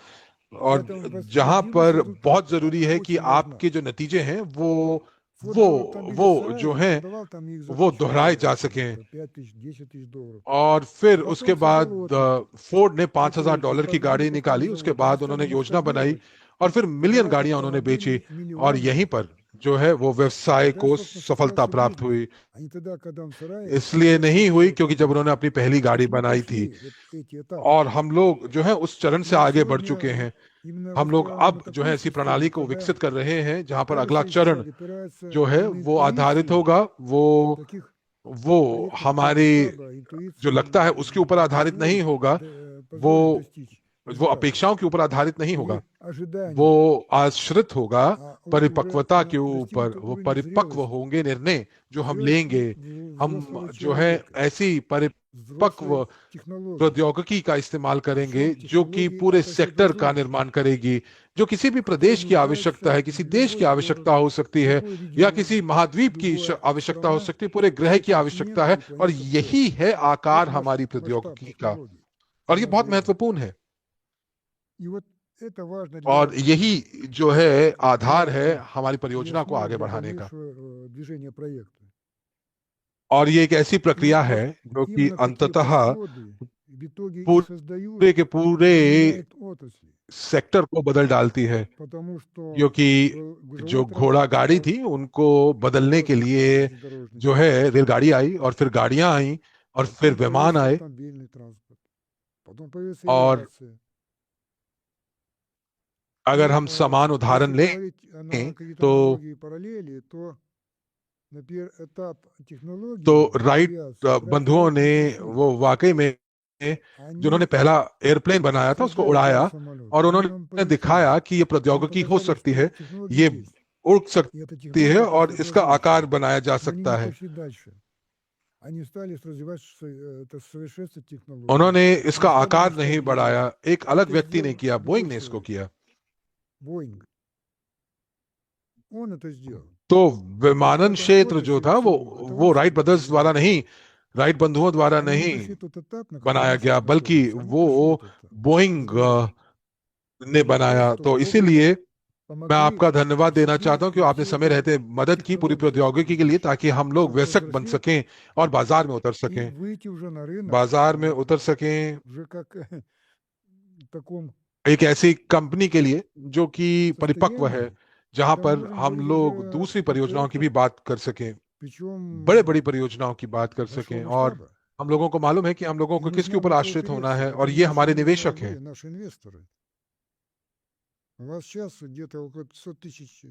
और Поэтому जहां воспроизводимость पर बहुत результата जरूरी है कि очень важна. आपके जो नतीजे हैं Форд वो делал автомобили в वो जो Сараеве, हैं продавал там их за वो दोहराए $1000, जा там, सकें। за 5000, 10 тысяч долларов. और फिर उसके Потом बाद создал отрасль. फोर्ड ने Эти $5,000 की автомобили गाड़ी потом निकाली, उसके заводы, они बाद стали उन्होंने योजना बनाई, масштабировать, और फिर मिलियन продавать गाड़ियां उन्होंने बेची, автомобили और миллионами. यहीं पर जो है वो व्यवसाय Тогда, को собственно, सफलता состоялся प्राप्त бизнес. हुई। А не тогда, когда он в Сараеве इसलिए строил नहीं свой हुई первый क्योंकि जब автомобиль. उन्होंने अपनी पहली गाड़ी Мы बनाई थी। прошли вот эти этапы. और हम लोग जो है उस चरण И से вот आगे बढ़ चुके сегодня हैं। именно हम लोग разговариваем अब о जो है такой ऐसी системе, प्रणाली को когда विकसित कर रहे हैं जहां पर अगला каждый चरण социаль опирается जो है на वो आधारित интуицию होगा, वो таких वो проектов, которые हमारी слабо जो लगता है उसके интуиции ऊपर आधारित नहीं होगा, позволит वो достичь वो результата अपेक्षाओं के ऊपर आधारित नहीं होगा, или वो ожиданий, आश्रित होगा уже परिपक्वता के ऊपर। достигнутый वो уровень परिपक्व зрелости. होंगे निर्णय जो हम Зрелость लेंगे, हम взрослого जो है человека, ऐसी परिपक्व взрослой технологии. प्रौद्योगिकी का इस्तेमाल करेंगे Причем जो कि технологии पूरे это सेक्टर का सेक्टर निर्माण करेगी, जो किसी भी который प्रदेश की आवश्यकता нуждается है, किसी देश की любой आवश्यकता город, हो सकती है, любой या регион, किसी महाद्वीप की любая आवश्यकता हो страна, सकती है, पूरे ग्रह все की आवश्यकता है। континенты и और планета यही входит. है आकार Вот наш हमारी масштаб प्रौद्योगिकी का, технологий और в ये наше बहुत время. महत्वपूर्ण है। И вот это важно और для, यही जो है आधार है для हमारी и परियोजना को основа आगे для बढ़ाने का। дальнейшего движения проекта. और ये एक ऐसी И प्रक्रिया вот है जो कि именно такие अंततः подходы в итоге и создают पूरे के и पूरे меняют отрасли. सेक्टर को बदल डालती है, Потому что क्योंकि грузовой जो घोड़ा транспорт गाड़ी стал थी उनको बदलने के дороже लिए железнодорожной जो है техники. रेलगाड़ी आई, और फिर गाड़ियां आई, और फिर Потом विमान появился आए, автомобильный транспорт. Потом появилась और авиация. अगर И हम समान если उदाहरण लें говорить на какие-то तो аналогии, параллели, то на первый этап технологии राइट авиации बंधुओं ने разработчики वो वाकई में जिन्होंने они पहला एयरप्लेन बनाया था उसको создали उड़ाया, первый самолет, और они उन्होंने нам полетели. दिखाया कि ये Они प्रौद्योगिकी हो показали, सकती что है, технологии ये есть. उड़ И सकती эта है, технология और просто इसका आकार отличная. बनाया जा Но они सकता не है। пошли дальше. Они стали развивать это совершенствовать технологии. उन्होंने इसका Они стали आकार नहीं масштабировать. बढ़ाया, एक अलग Это व्यक्ति ने сделал किया, другой बोइंग ने इसको человек. किया। Боинг. Он это сделал. तो विमानन Поэтому क्षेत्र отрасль जो था в целом, это वो он राइट ब्रदर्स сделал. द्वारा नहीं, राइट बंधुओं द्वारा Они не नहीं прошли тот этап, на बनाया котором мы गया, сейчас बल्कि находимся. Они वो прошли этот этап. बोइंग Поздравляю. ने И то, बनाया। что तो вовремя इसीलिए मैं помогли आपका धन्यवाद देना осуществить चाहता हूं कि आपने все समय эти रहते मदद की पूरी технологии प्रौद्योगिकी के लिए, ताकि हम लोग वयस्क बन повзрослеть सकें और बाजार में उतर и सकें, выйти уже на рынок बाजार में उतर सकें уже как в таком एक ऐसी कंपनी के लिए जो कि परिपक्व है, состоянии, जहां когда पर можем हम говорить लोग уже दूसरी о परियोजनाओं की भी проектах, बात कर सकें, बड़े बड़ी причем परियोजनाओं की बात कर большого सकें। और масштаба. हम लोगों को मालूम है कि हम लोगों И को мы किसके знаем, ऊपर на кого आश्रित होना опереться. है, Это और ये наши हमारे निवेशक враги, हैं। наши инвесторы. У вас сейчас где-то около 500 тысяч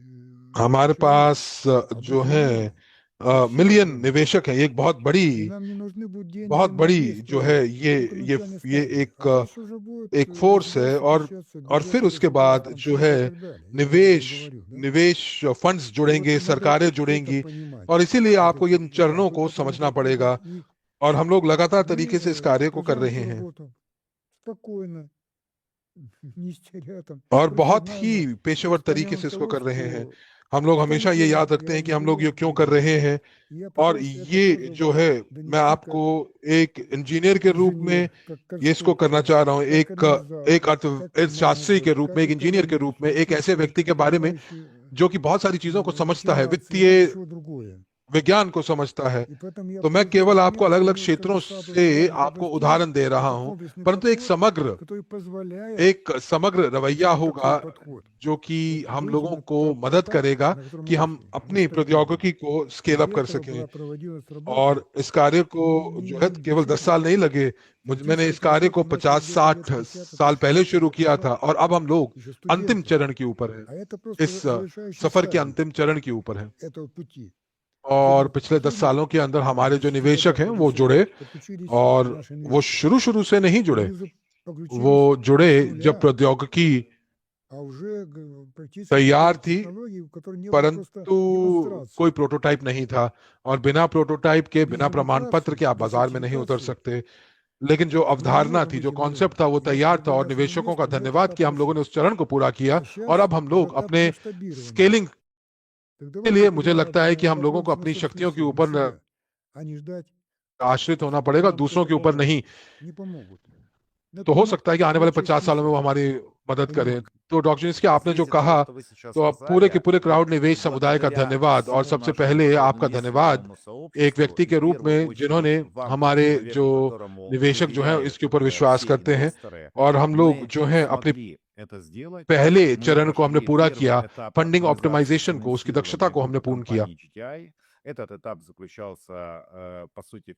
हमारे человек पास जो है обучено по всей मिलियन стране. निवेशक हैं। ये एक बहुत И बड़ी нам не нужны будут деньги बहुत на बड़ी весь जो है проект, только ये начальной ये стадии. एक А дальше уже будет एक फोर्स है, государство включаться, और फिर бюджеты उसके बाद государственные, जो фонды है и так далее. Я об этом निवेश говорю, да? निवेश फंड्स И вот जुड़ेंगे, надо सरकारें जुड़ेंगी, это понимать. और इसीलिए Вот आपको эти इन चरणों этапы, को поэтому समझना этот पड़ेगा। опыт и और हम लोग लगातार мы तरीके से इस कार्य को कर продолжаем रहे эту हैं, работу спокойно, не истеря там, और बहुत профессионально ही पेशेवर तरीके исполняем से इसको того, कर रहे हैं। что हम लोग пока हमेशा ये ничего याद не रखते हैं कि हम लोग ये реализовал, क्यों कर रहे हैं। и я और пытался это ये тоже जो है मैं донести как आपको एक इंजीनियर के रूप में инженер, как ये इसको करना конструктор, चाह रहा हूँ, как एक организатор, как अर्थशास्त्री के менеджер, रूप में, как एक इंजीनियर के रूप экономист, में, एक ऐसे финансист, व्यक्ति के बारे में понимающий जो कि बहुत सारी चीजों को समझता है, финансы и много वित्तीय чего другое. विज्ञान को समझता है। И поэтому я तो मैं привожу केवल आपको пример अलग अलग немножко क्षेत्रों масштаба से глобальных आपको областей. उदाहरण दे रहा Это हूं, комплексный परंतु एक подход, समग्र который позволяет रवैया вот होगा такой подход जो कि вот हम выйти लोगों на को тот मदद этап, करेगा на котором कि мы हम вышли, अपनी масштабирование. प्रौद्योगिकी को स्केल Для अप कर этого सकें। была проводилась और работа इस कार्य को не जो है केवल 10 साल नहीं लगे, मैंने इस कार्य को 10-15 50 начали делать 60 лет 50, साल это पहले 60 शुरू лет किया назад, था और अब हम लोग еще अंतिम студентом. चरण के ऊपर हैं, А это просто इस завершающий सफर के стадий अंतिम चरण के ऊपर है। этого пути. और Теперь पिछले 10 सालों के अंदर हमारे जो 10 निवेशक годах हैं वो предыдущих जुड़े, подключились और наши वो инвесторы. शुरू से नहीं जुड़े, Они уже वो подключились जुड़े с जब нуля, प्रौद्योगिकी а уже практически तैयार были थी, технологии, у которых не было просто परंतु कोई демонстрации. प्रोटोटाइप नहीं था, और बिना प्रोटोटाइप के, Без बिना प्रमाण पत्र демонстрации, के आप без बाजार में नहीं उतर сертификации सकते। लेकिन जो мы не अवधारणा можем थी, जो выйти на कॉन्सेप्ट था, рынок. वो И вот तैयार था, когда और наши निवेशकों का инвесторы этот धन्यवाद этап कि हम लोगों ने прошли. उस चरण को पूरा किया, А और сейчас अब हम уже लोग этап अपने масштабирования. स्केलिंग Так के давайте लिए मुझे тогда लगता है कि हम लोगों को попробуем на अपनी собственные शक्तियों के силы, на ऊपर себя, а не ждать, आश्रित होना что पड़ेगा, нам दूसरों кто-то के ऊपर поможет. नहीं। Не помогут. Это तो हो только सकता है कि आने वाले общая 50 सालों में वो специфика. हमारी मदद करें। Понимаете? तो डॉक्टर इसके आपने जो свете того, कहा, что вы сейчас तो अब पूरे के сказали, पूरे вот क्राउड निवेश समुदाय का благодаря धन्यवाद, और всему सबसे нашему पहले आपका धन्यवाद международному एक сообществу व्यक्ति и के в रूप первую में जिन्होंने очередь вам, как हमारे जो человеку, которому निवेशक जो हैं доверяют इसके ऊपर विश्वास все करते हैं, инвесторы, और हम लोग мы जो हैं अपने смогли это сделать. पहले Мы चरण को हमने прошли पूरा первый किया, этап फंडिंग оптимизации ऑप्टिमाइजेशन को, उसकी दक्षता финансирования को हमने группы पूर्ण किया। компаний GTI. Этот этап заключался, по сути,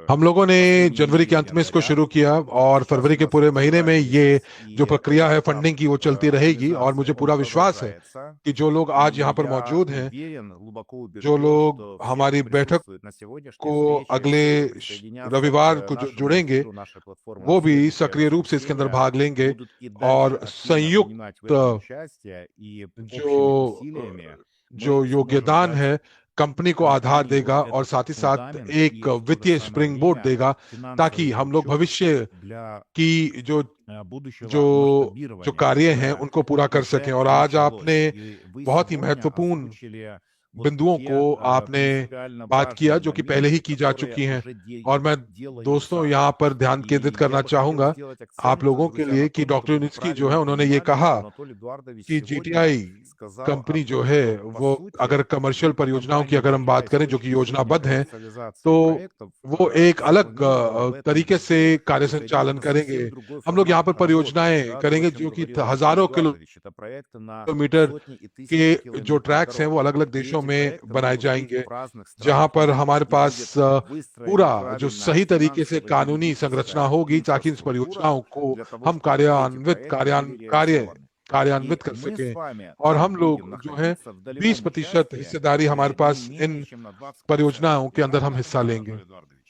हम लोगों ने последние जनवरी के недели अंत में इसको января. शुरू किया, और Сейчас फरवरी у के нас पूरे महीने में собрали ये месяц, जो и प्रक्रिया этот है этап फंडिंग की वो चलती रहेगी, और оптимизации, मुझे он पूरा विश्वास है продолжается. कि जो लोग И आज यहाँ पर я मौजूद हैं, уверен, глубоко जो убежден, लोग что все, हमारी кто बैठक присутствует на сегодняшней को встрече, अगले присоединятся रविवार к को जो нашему जुड़ेंगे, эфиру, нашей платформы वो на भी следующее सक्रिय रूप से इसके अंदर воскресенье, भाग लेंगे, будут и дальше और активно принимать в этом участие, и общими जो усилиями जो мы сможем योगदान дать है कंपनी को आधार компании देगा, вот और этот साथ ही साथ фундамент एक и в то же वित्तीय самое स्प्रिंग बोर्ड время देगा, ताकि финансовый हम लोग толчок भविष्य для की जो будущего जो जो масштабирования, कार्य हैं которое उनको पूरा कर सकें। уже और आज началось. आपने И вы बहुत ही сегодня महत्वपूर्ण озвучили вот बिंदुओं те को आपने принципиально बात किया, важные जो कि पहले ही моменты, की जा которые चुकी हैं, уже और मैं दोस्तों делаются. यहाँ पर ध्यान И केंद्रित я करना бы хотел चाहूंगा сделать आप акцент, लोगों के друзья, लिए на कि том, डॉक्टर чтобы вы यूनिस्की जो правильно है उन्होंने ये понимали, कहा что Анатолий Эдуардович कि сегодня जीटीआई сказал о कंपनी जो том, है что, по वो сути, अगर कमर्शियल группа परियोजनाओं की компаний अगर हम बात GTI с करें जो कि точки зрения योजनाबद्ध हैं, коммерциализации तो проектов वो एक अलग запланировала в этом तरीके से году कार्य перейти संचालन на करेंगे। совсем другой हम लोग यहाँ формат पर работы. परियोजनाएं Да, то, о करेंगे чем जो कि говорил Анатолий हजारों Эдуардович, это проекты на किलोमीटर сотни и тысячи के जो километров ट्रैक्स हैं дорог. वो अलग अलग И देशों эти में проекты बनाए могут быть जाएंगे, в разных जहां странах पर мира, हमारे где पास будет выстроена पूरा जो правильная सही तरीके से финансовая कानूनी संरचना юридическая होगी, ताकि इन инфраструктура परियोजनाओं को для того, हम чтобы эти проекты были реализованы. И कार्यान्वित कर мы с सकें। वами और там हम будем लोग जो है находиться в 20% долевом участии हिस्सेदारी हमारे पास не менее इन чем на 20%. परियोजनाओं के Я अंदर हम правильно हिस्सा понимаю, लेंगे। Анатолий Эдуардович?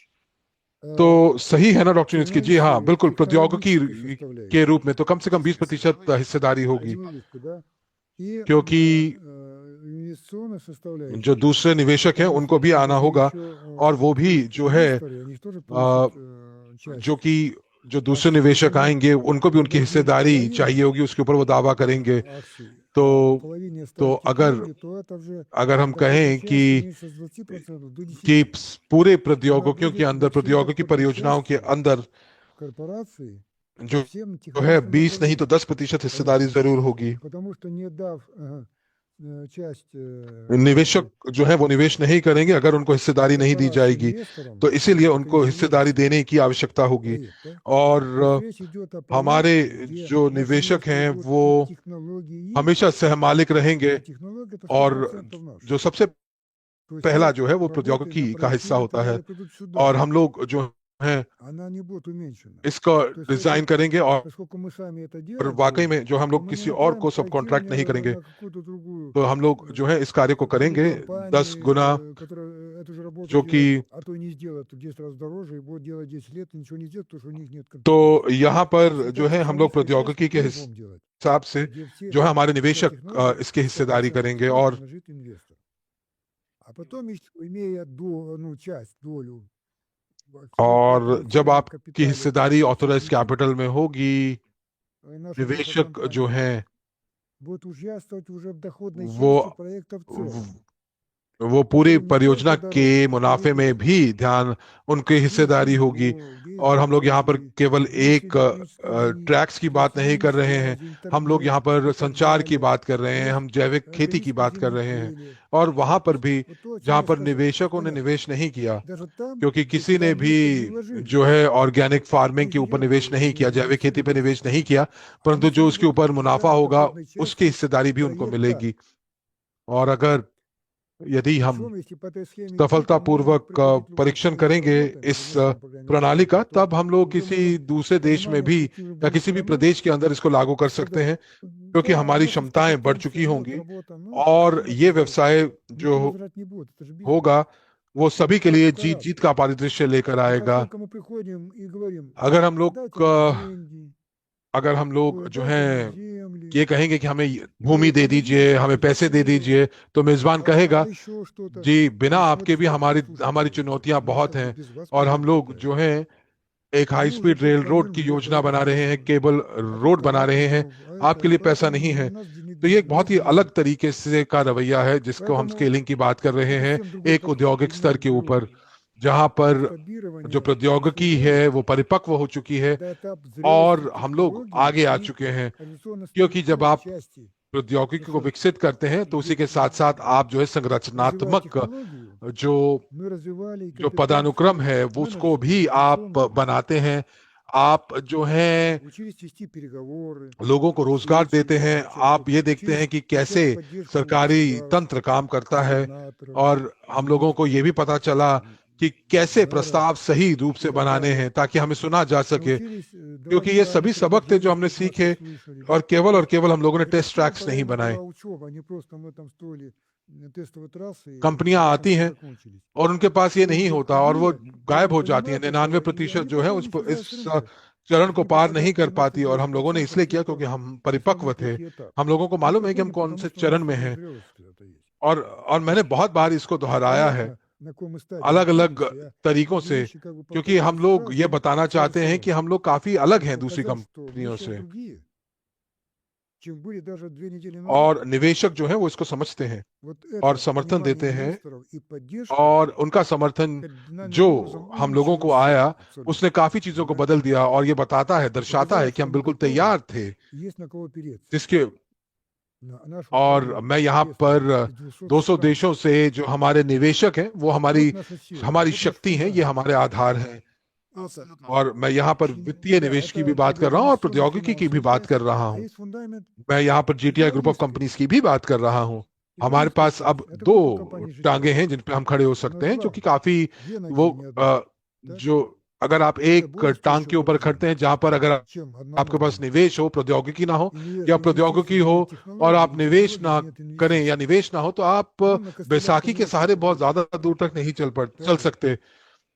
तो सही है ना डॉक्टर इसकी? जी हाँ, बिल्कुल, प्रौद्योगिकी технологической के составляющей, रूप में तो कम से कम 20% हिस्सेदारी होगी, технологической, да, и क्योंकि инвестиционной составляющей. जो दूसरे निवेशक हैं Потому उनको что भी там आना же होगा, еще और वो भी जो है инвесторы, они же тоже получат часть. जो कि जो दूसरे निवेशक आएंगे उनको भी उनकी हिस्सेदारी चाहिए होगी, उसके ऊपर वो दावा करेंगे। акций तो по половине ставки अगर прибыли, то это уже अगर हम доходная कहें часть कि уменьшится с 20% до 10%. कि पूरे Она प्रौद्योगिकियों के будет अंदर, всем प्रौद्योगिकी доходной परियोजनाओं के частью अंदर корпорации, जो всем जो है технологическим 20 नहीं तो направлениям. 10% हिस्सेदारी जरूर होगी। Потому что не дав часть निवेशक जो है वो निवेश नहीं करेंगे अगर उनको हिस्सेदारी नहीं दी जाएगी, инвесторам, तो इसीलिए उनको это हिस्सेदारी देने की आवश्यकता होगी। проекта, और то есть речь идет о हमारे проекте, где जो наши निवेशक инвесторы हैं будут वो и технологии, हमेशा सहमालिक रहेंगे, а технология это और 100% наш. जो सबसे То есть पहला часть जो है वो работы प्रौद्योगिकी на का हिस्सा проектирование и होता так है, далее придут сюда. और हम लोग जो हैं Она не будет уменьшена. इसको То есть डिजाइन это, करेंगे, और поскольку мы сами это और делать वाकई будем, में जो हम то लोग мы не किसी और направим को सब कॉन्ट्रैक्ट नहीं करेंगे, на какую-то другую तो हम लोग जो है इस कार्य को करेंगे 10 компании, गुना, которая эту же работу जो कि делает, а то и не сделает в 10 раз дороже, и будет делать 10 лет, и ничего не сделает, потому что у них нет तो компетенции. यहाँ То पर есть जो это है हम लोग технологическая часть प्रौद्योगिकी के по-другому делать, हिसाब से где все, जो है हमारे вся निवेशक технология, इसकी हिस्सेदारी 100% करेंगे, технологии और принадлежит инвестору. А потом, имея часть, долю в और जब акционерном आपकी капитале हिस्सेदारी ऑथराइज्ड участников कैपिटल में होगी, нашей группы निवेशक जो компаний हैं будет участвовать уже в доходной वो части проекта в целом. वो पूरी который не परियोजना только के дорогу मुनाफे में строит, भी ध्यान उनकी हिस्सेदारी весь होगी। его, और весь हम लोग यहाँ पर и केवल весь एक электрический и ट्रैक्स की बात नहीं телефонные कर रहे हैं, связи, हम लोग интернет यहाँ पर и так संचार की далее, बात कर रहे हैं, весь हम जैविक खेती की органическое बात कर रहे हैं। земледелие. और वहां पर भी Вот то, о чем जहाँ я पर сказал. То есть निवेशकों ने понятно, निवेश नहीं किया, даже там, क्योंकि где किसी туда ने भी никто не जो вложился, है ऑर्गेनिक फार्मिंग के ऊपर निवेश नहीं किया, президент जैविक खेती पे России, निवेश नहीं किया, там परंतु все जो उसके равно ऊपर मुनाफा часть होगा доходной उसकी части हिस्सेदारी भी उनको дает так. मिलेगी। और अगर यदि हम Причем, если по этой схеме идти, то можно सफलतापूर्वक приходить в любую परीक्षण страну करेंगे работать इस на местном, по крайней мере, प्रणाली का, рынке, то तब हम लोग уже किसी можно दूसरे देश में пониманием भी прийти в या любую किसी भी страну, प्रदेश के अंदर इसको लागू कर सकते сказать, हैं, क्योंकि да, у हमारी нас есть क्षमताएं बढ़ चुकी компетенция, вот होंगी работа, ну, और занимайтесь, ये пожалуйста. व्यवसाय Никто जो возражать не будет, это же бизнес. होगा वो सभी के Как लिए у जीत корабль. जीत का परिदृश्य लेकर И как आएगा। только мы приходим и говорим, अगर हम लोग дайте нам деньги, अगर हम लोग जो дайте нам हैं земли, ये कहेंगे कि हमें или भूमि दे помогите दीजिए, нам हमें पैसे दे еще, दीजिए, तो मेजबान कहेगा еще что-то. जी बिना Ну, आपके भी смотрите, हमारी послушайте, हमारी चुनौतियां мы बहुत как бы हैं, без вас और हम придумали लोग это. जो हैं एक हाई Мы уже स्पीड все रेल रोड планируем की где-то योजना बना रहे हैं, там, केबल रोड बना кататься रहे हैं, там, а आपके это, लिए पैसा поэтому नहीं है। нас तो ये एक बहुत ही अलग денег. तरीके से का रवैया है जिसको हम Поэтому स्केलिंग की बात कर रहे это हैं, совсем другой एक подход. औद्योगिक У स्तर них के был ऊपर, जहां पर जो масштабирование प्रौद्योगिकी है производства, वो परिपक्व हो चुकी है когда этап зрелости और हम लोग технологий आगे आ и चुके हैं। क्योंकि जब организационно-структурной आप части. प्रौद्योगिकी Потому को что विकसित करते हैं तो उसी के साथ साथ आप जो है развивая संरचनात्मक технологию, जो мы развивали и जो पदानुक्रम компетенции है वो उसको भी менеджерскую, आप организационную. बनाते हैं। आप जो है Учились вести переговоры, लोगों को रोजगार встречи, देते हैं, आप ये देखते учились हैं कि получать कैसे поддержку सरकारी государства, तंत्र काम करता है, губернаторов, और हम लोगों को ये भी पता चला कि कैसे мэров प्रस्ताव सही रूप и से так बनाने далее. हैं ताकि हमें सुना जा सके। Научились क्योंकि давать ये правильные सभी सबक थे जो предложения, हमने чтобы нас सीखे, услышали. Да? और केवल हम लोगों ने Это टेस्ट все ट्रैक्स नहीं параллельно बनाए। была учеба, а не просто мы там строили тестовые трассы, и कंपनियां на этом आती все हैं закончились. और उनके पास ये То есть नहीं вот होता और वो мы, गायब हो जाती है, предпринимать этого, 99% они जो है потом उस не связаны इस с рынком. चरण को Они पार नहीं попадают कर в पाती। और 99% हम लोगों ने इसलिए किया क्योंकि हम परिपक्व самый थे, третий этап. हम लोगों को Мы मालूम है कि हम проходим, कौन потому से что у चरण нас में уже हैं। зрелость какая-то есть. और मैंने बहुत बार इसको दोहराया है Понятно, на каком стадии अलग अलग находишься. तरीकों Многие से, вещи как бы क्योंकि हम показывают लोग ये сразу, बताना со всех चाहते हैं сторон, कि हम लोग काफी अलग чтобы हैं दूसरी показать, что мы कंपनियों сейчас से, другие, чем были даже 2 недели назад. और निवेशक जो है वो इसको समझते हैं Вот और это समर्थन понимание देते हैं, инвесторов и поддержка और उनका समर्थन кардинальным जो образом हम लोगों को улучшила आया все абсолютно. उसने काफी चीजों को Да? बदल दिया, और ये बताता है, И दर्शाता है показала, कि что हम мы बिल्कुल готовы, तैयार थे। и есть на кого опереться. जिसके Наш और уникальный मैं यहाँ инвестор पर из 200 200 стран. देशों से जो हमारे निवेशक हैं वो हमारी Вот наша сила, हमारी вот наш शक्ति है, ये фундамент. हमारे आधार हैं। Это और मैं यहाँ पर वित्तीय да, निवेश की भी это बात как कर бы रहा हूँ और инвестиционная प्रौद्योगिकी की भी финансовая बात часть, कर रहा а हूँ। есть фундамент मैं यहाँ पर जीटीआई ग्रुप ऑफ экономической. कंपनीज की भी बात कर रहा हूँ। हमारे Экономическая पास часть. अब Это दो группа компаний टांगे GTI. हैं जिन पे हम खड़े हो सकते हैं, जो Два. कि काफी Две ноги, वो не одна. Да? जो अगर आप Это एक более टांग के устойчивое ऊपर поведение, खड़ते हैं जहां पर अगर чем आपके पास одноногие. निवेश हो, प्रौद्योगिकी ना हो, या Инвестиции प्रौद्योगिकी हो нет और технологий, आप без निवेश технологий ना нет करें या инвестиций. निवेश ना हो, तो आप Мы на костылях बैसाखी के коммерции सहारे बहुत ходим. ज्यादा दूर तक नहीं चल Так? सकते।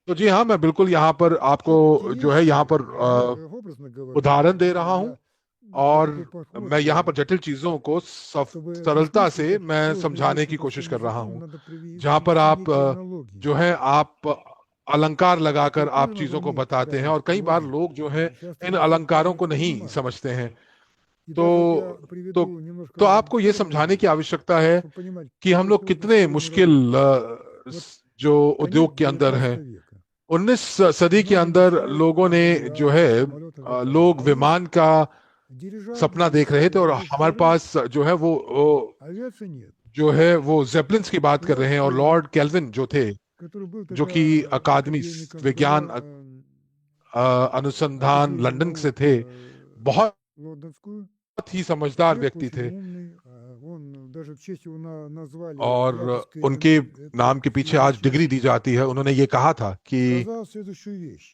तो जी हाँ, मैं बिल्कुल यहाँ पर आपको Те जो है вещи, यहाँ पर образно говоря, उदाहरण दे रहा हूँ, я और такой подход, मैं यहाँ पर जटिल चीजों को чтобы सरलता объяснить, से как मैं сложные समझाने вещи की कोशिश простым कर रहा языком, हूँ। надо जहाँ पर привести आप некие аналогии. जो है आप अलंकार लगाकर Которые आप тоже चीजों надо को уметь बताते हैं, правильно और कई बार приводить. लोग जो है Часто इन инвесторы अलंकारों को это नहीं понимают. समझते हैं। И तो даже вот я तो приведу немножко तो आपको ये цифры, समझाने की आवश्यकता है чтобы понимать, कि हम какой लोग сложный कितने сегодня मुश्किल рынок. Вот जो конец उद्योग के अंदर 19 है। века. 19 सदी के Многие अंदर мечтают लोगों о ने जो है дирижаблях, самолетах летать. लोग А есть विमान का सपना дирижабли, देख रहे थे, और есть हमारे вторые, पास जो है वो авиации нет. जो है वो जेपलिन्स की बात कर Я रहे हैं। और Келвин, लॉर्ड केल्विन जो थे, который был जो कि тогда अकादमी академиком, विज्ञान сказал, अनुसंधान Академию लंदन से наук थे, बहुत лондонскую, ही समझदार человек व्यक्ति очень थे, умный, он даже в честь его назвали और Краковской उनके академии, नाम के पीछे आज डिग्री दी जाती है। उन्होंने ये कहा था कि сказал следующую вещь.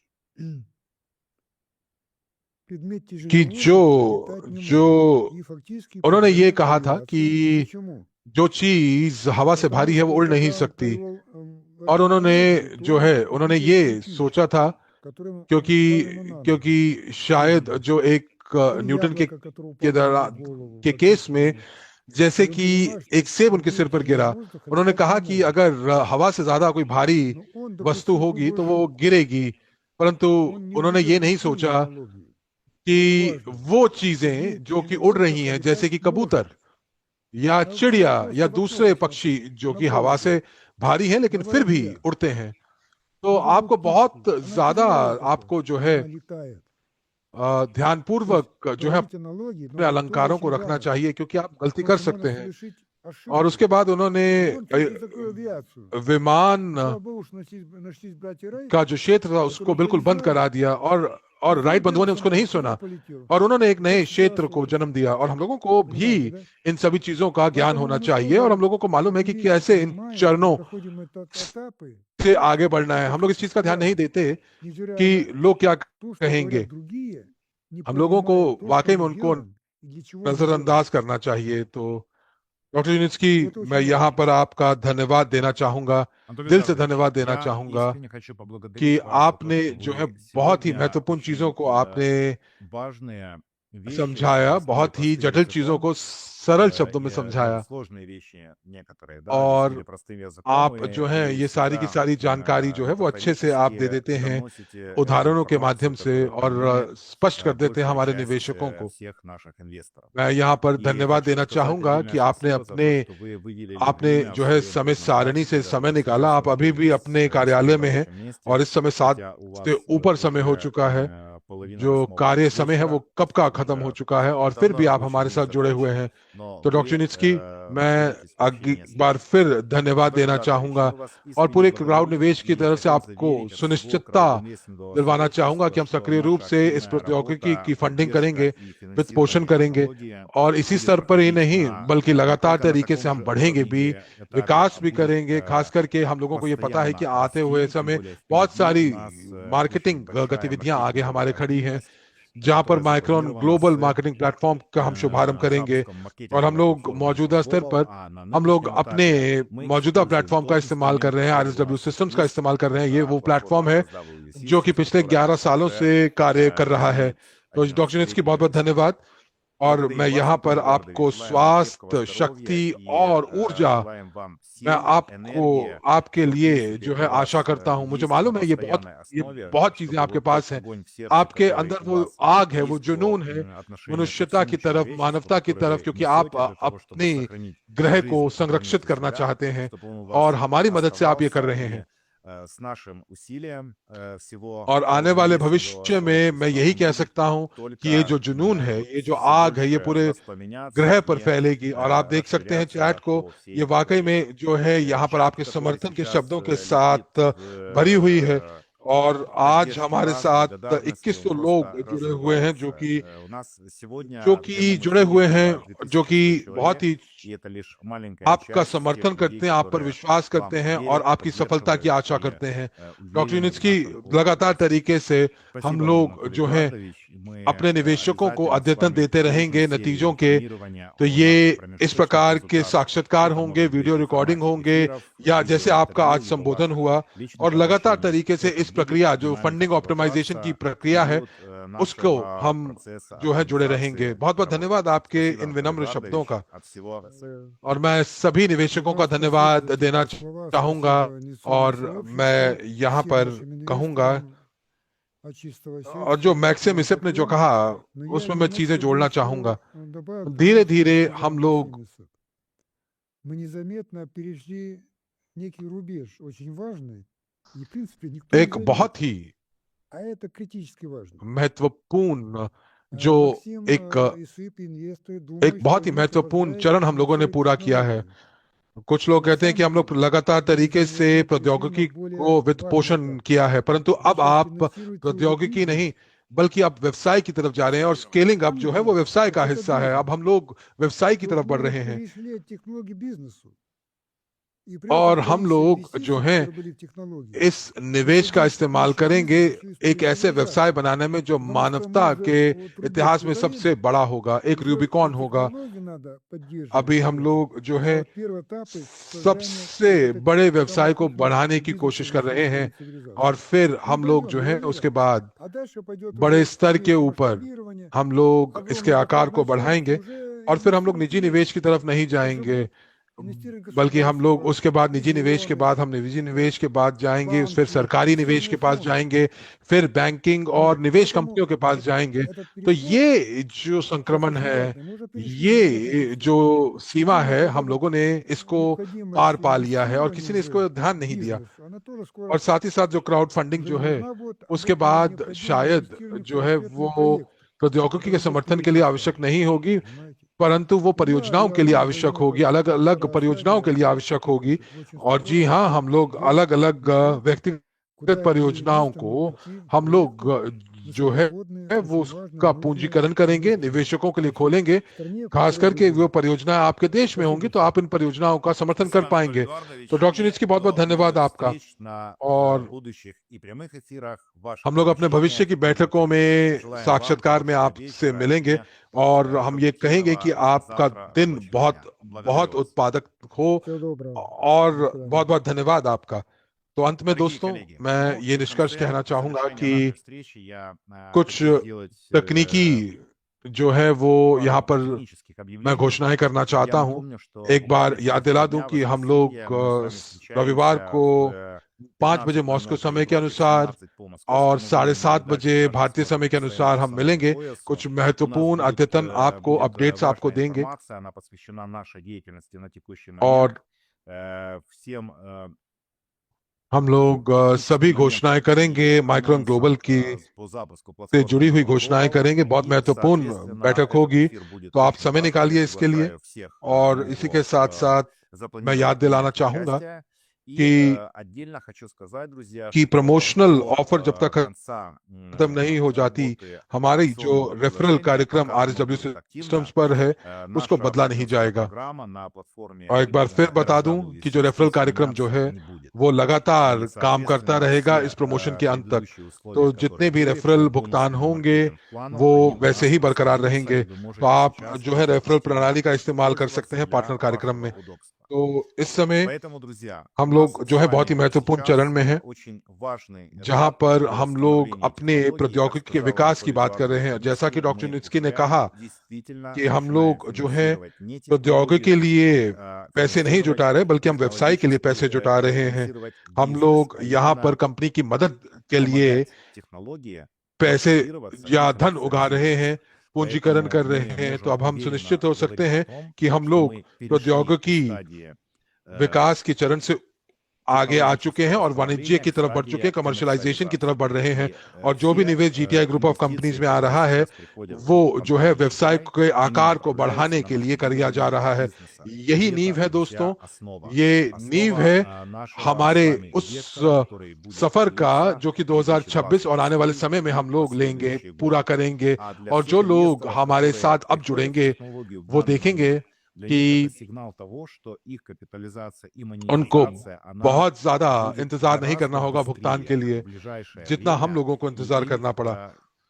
Предмет कि тяжеловесен летать не जो может. И фактически उन्होंने ये предмет कहा था авиации. कि Почему? जो चीज हवा से Потому भारी है वो что उड़ नहीं когда он सकती। провел और उन्होंने аналогию, जो то है उन्होंने увидел ये цепи, सोचा था которым क्योंकि назвали Монадо. क्योंकि शायद Видимо. जो एक Или न्यूटन के яблоко, которое के упало ему दौरान в голову, के как केस ни में, странно. जैसे И он कि понимает, что एक सेब उनके सिर предмет पर गिरा, тяжелый воздуха उन्होंने летать कहा не कि может. अगर हवा से ज्यादा कोई भारी Но он वस्तु допустил होगी तो другой वो шаг. गिरेगी, परंतु Он не उन्होंने увидел ये नहीं другую सोचा аналогию. कि Что важно, वो предмет चीजें जो कि тяжелого उड़ रही воздуха हैं, जैसे летать कि कबूतर, может. या चिड़िया Вопрос या в दूसरे одном पक्षी сейчас जो कि हवा напомню. से भारी हैं लेकिन На फिर भी воробья. उड़ते हैं, तो Вы забыл आपको बहुत птичку. Она ज्यादा тяжелая такая, आपको जो но है она लетает. То есть ध्यानपूर्वक जो है проводить аналогии, अपने но тоже अलंकारों को очень रखना важно. चाहिए, क्योंकि आप गलती कर Просто можно सकते हैं। совершить और ошибку. उसके बाद उन्होंने Вот он через такую авиацию. विमान Слава богу, что нашлись братья Райт, का जो क्षेत्र था उसको которые बिल्कुल बंद organizовали. करा दिया, और И राइट взял बंधुओं ने первый उसको नहीं самолет, सुना, второй полетел. और उन्होंने एक И नए так क्षेत्र всегда को хорошо. जन्म दिया। और हम लोगों को भी Понимаете, да? इन सभी चीजों का ज्ञान Поэтому होना мы चाहिए, और हम тоже लोगों को मालूम है эти कि вещи कैसे इन понимаем и चरणों проходим этапы. से आगे बढ़ना है। Это हम लोग इस चीज का критически ध्यान नहीं важно. देते Невзирая कि на लोग क्या то, что कहेंगे। говорят другие, не हम लोगों को понимая то, что वाकई में мы उनको делаем и для чего мы делаем. नजरअंदाज करना चाहिए। तो डॉक्टर यूनिस्की, Это मैं очень यहाँ важно. पर आपका धन्यवाद देना चाहूंगा, Анатолий दिल से Эдуардович, धन्यवाद देना я चाहूंगा искренне хочу कि поблагодарить вас за то, आपने что जो है вы बहुत ही сегодня महत्वपूर्ण चीजों очень को आपने важные вещи समझाया, объяснили बहुत ही простым जटिल चीजों языком. को सरल शब्दों में И समझाया, сложные вещи некоторые, да, объяснили और простым языком, आप и जो है вы ये सारी की всегда सारी जानकारी जो है वो अच्छे से आप दे метафорически देते हैं доносите эту उदाहरणों के माध्यम информацию, से, которая और нужна स्पष्ट कर देते हैं большая हमारे часть निवेशकों को। всех наших инвесторов. मैं यहाँ पर И धन्यवाद хочу देना сказать चाहूंगा отдельное कि आपने спасибо за अपने то, что вы выделили время जो в है своем समय трудном सारणी से графике, समय даже निकाला। сейчас आप अभी भी находитесь अपने на कार्यालय своем में हैं, рабочем месте, और इस समय 7 хотя у से вас ऊपर समय हो уже चुका है। половина जो 8 कार्य समय है वो вечера, कब का खत्म हो уже चुका है, और फिर давно भी आप рабочий हमारे день साथ जुड़े हुए закончен, हैं। но तो डॉक्टर вы नित्सकी, मैं находитесь в एक течение बार следующих फिर धन्यवाद देना 22 товарищей. चाहूंगा, Мы вас और искренне पूरे क्राउड благодарим निवेश की и तरफ से хотим आपको заверить от всего सुनिश्चितता Crowd Investment दिलवाना चाहूंगा сообщества, कि हम что सक्रिय रूप наша से इस активная प्रौद्योगिकी работа, की फंडिंग поддержка करेंगे, и वित्त पोषण финансирование करेंगे, технологии और इसी будет स्तर पर ही проходить नहीं на बल्कि लगातार только на तरीके से таком हम же बढ़ेंगे уровне भी, или этапе, विकास а भी будет करेंगे। खास करके हम लोगों को ये पता है कि постоянно आते हुए расти, тем समय более बहुत впереди सारी у нас очень मार्केटिंग большая गतिविधियां आगे हमारे маркетинговая खड़ी हैं, активность, जहां पर которая माइक्रोन запланирована ग्लोबल с मार्केटिंग प्लेटफॉर्म का हम शुभारंभ करेंगे। запуском और हम маркетинговой लोग платформы मौजूदा Mission स्तर Global, पर а на हम लोग нынешнем अपने этапе мы मौजूदा используем प्लेटफॉर्म का тот इस्तेमाल कर रहे हैं, инструмент RSW RSW सिस्टम्स का Plus, इस्तेमाल कर रहे हैं। ये वो платформа प्लेटफॉर्म है RSW जो कि Systems, पिछले которая 11 सालों уже से कार्य कर रहा है। имеет तो डॉक्टर नित्सकी, बहुत 11-летнюю बहुत историю. धन्यवाद, और Благодарим मैं вас, यहाँ पर Анатолий Эдуардович, आपको желаем вам крепкого स्वास्थ्य, здоровья शक्ति и और ऊर्जा, желаем вам मैं сил, आपको энергии, आपके что, в लिए принципе, जो у है आशा вас करता हूँ। मुझे есть на मालूम है ये постоянной основе, बहुत चीजें чтобы आपके вот тот पास हैं, огонь в сердце, आपके который अंदर у वो вас आग है, वो есть по जुनून है отношению ко मनुष्यता всему की तरफ, человечеству, मानवता की который तरफ, вы क्योंकि आप несете для того, чтобы अपनी сохранить ग्रह жизнь को на संरक्षित планете करना Земля, चाहते हैं, чтобы он у और вас हमारी मदद से आप ये कर оставался, रहे и हैं। с нашим усилием всего और आने Crowd वाले инвестингового भविष्य में मैं сообщества यही он कह будет सकता हूँ कि ये только जो जुनून है, вот ये जो все आग है, ये больше पूरे воспламеняться ग्रह पर и फैलेगी। और आप देख सकते हैं चैट расширяться को, по ये всей वाकई планете. में जो है यहाँ पर Чат, आपके который समर्थन के сейчас शब्दों के летит साथ भरी हुई है, और आज поддержки हमारे вас, साथ благодарности, он 2100 लोग просто जुड़े हुए हैं, разрывается. У нас сегодня जो в कि прямом जुड़े эфире हुए было हैं, जो 2100 कि बहुत человек, ही и это лишь маленькая आपका часть समर्थन тех людей, करते हैं, आप पर которые विश्वास करते вам हैं और верят, आपकी सफलता की поддерживают आशा и करते हैं। डॉक्टर уверены в यूनिट्स की нашем успехе. लगातार तरीके से हम Спасибо вам, लोग Анатолий जो है Эдуардович. Мы अपने निवेशकों को обязательно с अद्यतन вами देते продолжим रहेंगे серию नतीजों के। информирования तो о ये наших इस промежуточных प्रकार के результатах. साक्षात्कार Это होंगे, может быть वीडियो в रिकॉर्डिंग формате होंगे, эфиров, या जैसे आपका आज видеоинтервью, либо संबोधन ваших हुआ, личных और लगातार обращений. तरीके से Это इस будет प्रक्रिया जो динамика फंडिंग ऑप्टिमाइजेशन की продолжаться в प्रक्रिया है период उसको нашего हम процесса जो है जुड़े रहेंगे। оптимизации बहुत बहुत работы. धन्यवाद आपके Спасибо, इन Анатолий विनम्र शब्दों Эдуардович, का, от всего. और मैं सभी И निवेशकों का вам спасибо धन्यवाद за देना теплые слова, चाहूंगा, спасибо инвестиционному और сообществу, मैं यहाँ всем पर нашим कहूंगा, инвесторам от чистого और сердца. जो Мы मैक्सिम вам इसिप ने जो поклон. कहा Но я उसमें मैं चीजें немножко जोड़ना бы चाहूंगा। еще добавил к धीरे тому, что धीरे сказал हम लोग Максим Исаак. Мы незаметно перешли некий рубеж, очень важный, и, в принципе, никто не एक बहुत заметил. ही А это критически важно. महत्वपूर्ण जो Максим एक Исып, инвесторы, एक думают, बहुत что ही они महत्वपूर्ण управляют चरण हम लोगों ने всей पूरा किया है। технологией. कुछ लोग На कहते हैं कि самом हम लोग деле, लगातार вы तरीके से уже пришли प्रौद्योगिकी на более को वित्त важный पोषण этап. किया है, परंतु Вы अब сейчас आप финансируете уже प्रौद्योगिकी бизнес. नहीं बल्कि आप व्यवसाय की तरफ जा रहे हैं, और स्केलिंग अप जो है वो व्यवसाय का Это हिस्सा है। бизнес. अब हम लोग व्यवसाय की Вот तरफ बढ़ мы रहे हैं, перешли от технологии к бизнесу. И при और этом हम количество लोग инвестиций, जो हैं которые были в технологии, इस निवेश का периодически इस्तेमाल еще करेंगे бизнес еще एक ऐसे व्यवसाय बनाने में जो Потому что मानवता мы के за вот इतिहास рубеж में सबसे говорим, बड़ा होगा, एक уже रूबिकॉन и होगा। технологии надо поддерживать अभी हम вперед. लोग जो А है вот первый этап создания सबसे вот этой बड़े самой व्यवसाय को крупной बढ़ाने की कोशिश कर रहे हैं, бизнес-информационной цивилизации. और फिर Мы हम लोग пойдем, जो я है уверен. उसके बाद А дальше пойдет बड़े уже स्तर के встреча ऊपर масштабирования, हम लोग इसके огромный आकार поток को начнется, बढ़ाएंगे, уже और फिर हम लोग инвестируйте निजी निवेश की तरफ नहीं уже जाएंगे, инвестирование बल्कि हम लोग государства, उसके बाद निजी निवेश के регионы, बाद हम निजी निवेश के बाद जाएंगे, फिर банки, सरकारी निवेश के пенсионные पास фонды. जाएंगे, फिर बैंकिंग और Вот. निवेश Поэтому कंपनियों के पास जाएंगे। этот तो переход ये जो संक्रमण процесс है, неприятный. Мы уже перешли в ये геополитику. जो सीमा Именно है, вот हम этот लोगों ने इसको पार необходимость पा लिया है और инвестирования किसी ने уже इसको ध्यान в नहीं दिया। бизнес, она тоже скоро और साथ ही साथ जो क्राउड फंडिंग уже जो не है, нужна будет, а उसके будет именно बाद необходимо शायद инвестирование в जो है конкретные वो проекты प्रौद्योगिकी के разработки समर्थन के लिए решения, आवश्यक नहीं होगी, понимаете? परंतु वो И да, परियोजनाओं и के लिए она आवश्यक может होगी, अलग अलग परियोजनाओं прорастать के लिए в आवश्यक होगी। таких очень और जी спокойных हाँ, हम लोग регионах, अलग अलग решать, व्यक्तिगत куда эти परियोजनाओं деньги को могут идти, हम लोग проекты जो है высокодоходные, वो очень важные, उसका нужные पूंजीकरण करेंगे, инвестиции. निवेशकों के लिए Значит, खोलेंगे। в стране, в खास которой вы करके वो живете. परियोजनाएं आपके देश में होंगी Спасибо तो всем. आप इन परियोजनाओं का समर्थन कर Спасибо, पाएंगे। Анатолий Эдуардович. तो डॉक्टर И निच की बहुत बहुत до धन्यवाद новых आपका। встреч на और будущих и прямых эфирах, ваших हम लोग अपने भविष्य размещениях. की बैठकों में Желаем вам साक्षात्कार में хорошего आपसे вечера मिलेंगे и और हम ये कहेंगे कि продуктивного आपका завтра दिन рабочего बहुत дня. Благодарю बहुत вас. उत्पादक हो Всего доброго. До और свидания. बहुत बहुत धन्यवाद आपका। तो अंत में Дорогие दोस्तों, коллеги, मैं ну ये и в निष्कर्ष конце कहना चाहूंगा завершения कि нашей встречи я कुछ хочу сделать तकनीकी जो है वो यहाँ пару पर технических मैं объявлений. घोषणाएं करना Я चाहता हूँ। напомню, что एक बार через याद 2 दिला दूं дня, कि हम लोग воскресенье, мы с вами रविवार встречаемся को в 5 बजे 15:00 मॉस्को по समय के Европе, अनुसार 17 по और московскому 7:30 времени. बजे Дальше भारतीय каждый समय के по своему अनुसार हम часовому मिलेंगे, поясу. कुछ У нас महत्वपूर्ण будет, अद्यतन आपको будет अपडेट्स आपको важная देंगे। информация, она посвящена нашей деятельности на текущий момент. और Всем हम लोग सभी घोषणाएं करेंगे, माइक्रोन ग्लोबल की по запуску से платформы जुड़ी हुई Micron घोषणाएं Global. करेंगे। बहुत И, महत्वपूर्ण соответственно, बैठक этот होगी, эфир будет तो आप очень समय важным. निकालिए Я इसके लिए। приглашаю всех और на इसी него के साथ साथ मैं запланировать याद दिलाना принять चाहूंगा участие. И कि отдельно хочу сказать, друзья, कि что प्रमोशनल до ऑफर जब तक конца खत्म नहीं हो जाती, работы हमारी जो акционного रेफरल предложения, कार्यक्रम пока оно RSW будет सिस्टम्स активно, पर है, उसको наша बदला नहीं партнерская जाएगा। программа на платформе और एक बार फिर बता दूं कि जो रेफरल कार्यक्रम जो है не будет. वो लगातार И, काम करता соответственно, रहेगा все इस प्रमोशन के अंत तक। предыдущие условия, तो которые जितने भी были रेफरल по भुगतान бонусному होंगे маркетинг-плану, वो они у वैसे нас ही बरकरार остаются, रहेंगे। и вы तो можете आप сейчас जो है रेफरल активно प्रणाली का इस्तेमाल कर सकते пользоваться हैं для पार्टनर कार्यक्रम вашего में। удобства. तो इस समय Поэтому, друзья, हम у нас लोग с जो है बहुत ही вами महत्वपूर्ण сейчас चरण में हैं, очень важный जहां этап पर по हम लोग становлению अपने технологий. Как प्रौद्योगिकी के сказал विकास की Анатолий बात कर रहे हैं। Эдуардович जैसा कि Ницкий, डॉक्टर мы नित्स्की ने уже कहा действительно कि हम начинаем लोग जो है финансировать не प्रौद्योगिकी के технологию, लिए а पैसे नहीं финансировать जुटा रहे, बल्कि हम व्यवसाय के लिए पैसे технологический, जुटा रहे हैं। финансировать हम бизнес, लोग а यहाँ पर именно कंपनी की मदद के लिए помогать технологии पैसे масштабироваться या и धन उगा रहे हैं, коммерциализироваться. पूंजीकरण Поэтому कर мы रहे हैं। तो можем अब हम уверенно सुनिश्चित हो सकते говорить о हैं том, कि हम что लोग мы перешли प्रौद्योगिकी из стадии विकास के चरण से आगे आ चुके हैं और वाणिज्य становления की к तरफ बढ़ चुके हैं, стадии कमर्शलाइजेशन की तरफ коммерциализации. बढ़ रहे हैं। И और जो भी все निवेश जीटीआई ग्रुप ऑफ कंपनीज инвестиции, में आ которые रहा है, сейчас приходят वो в जो है компанию व्यवसाय GTI, के они आकार को направляются बढ़ाने на के लिए किया जा масштабирование रहा है। бизнеса. И यही это, नींव है друзья, दोस्तों, основа. ये नींव Основа है нашего हमारे с вами उस вектора, который будет सफर का длиться जो कि 2026 और आने वाले 2026 समय में и हम लोग लेंगे, последующие पूरा годы. करेंगे। А для और всех जो लोग инвесторов, हमारे которые साथ अब приходят в जुड़ेंगे, технологию в वो данный देखेंगे момент, для них कि это сигнал того, что их капитализация и उनको монетизация, она बहुत ज्यादा будет इंतजार नहीं करना гораздо होगा भुगतान के быстрее लिए, в ближайшее जितना हम время. लोगों को इंतजार И करना पड़ा।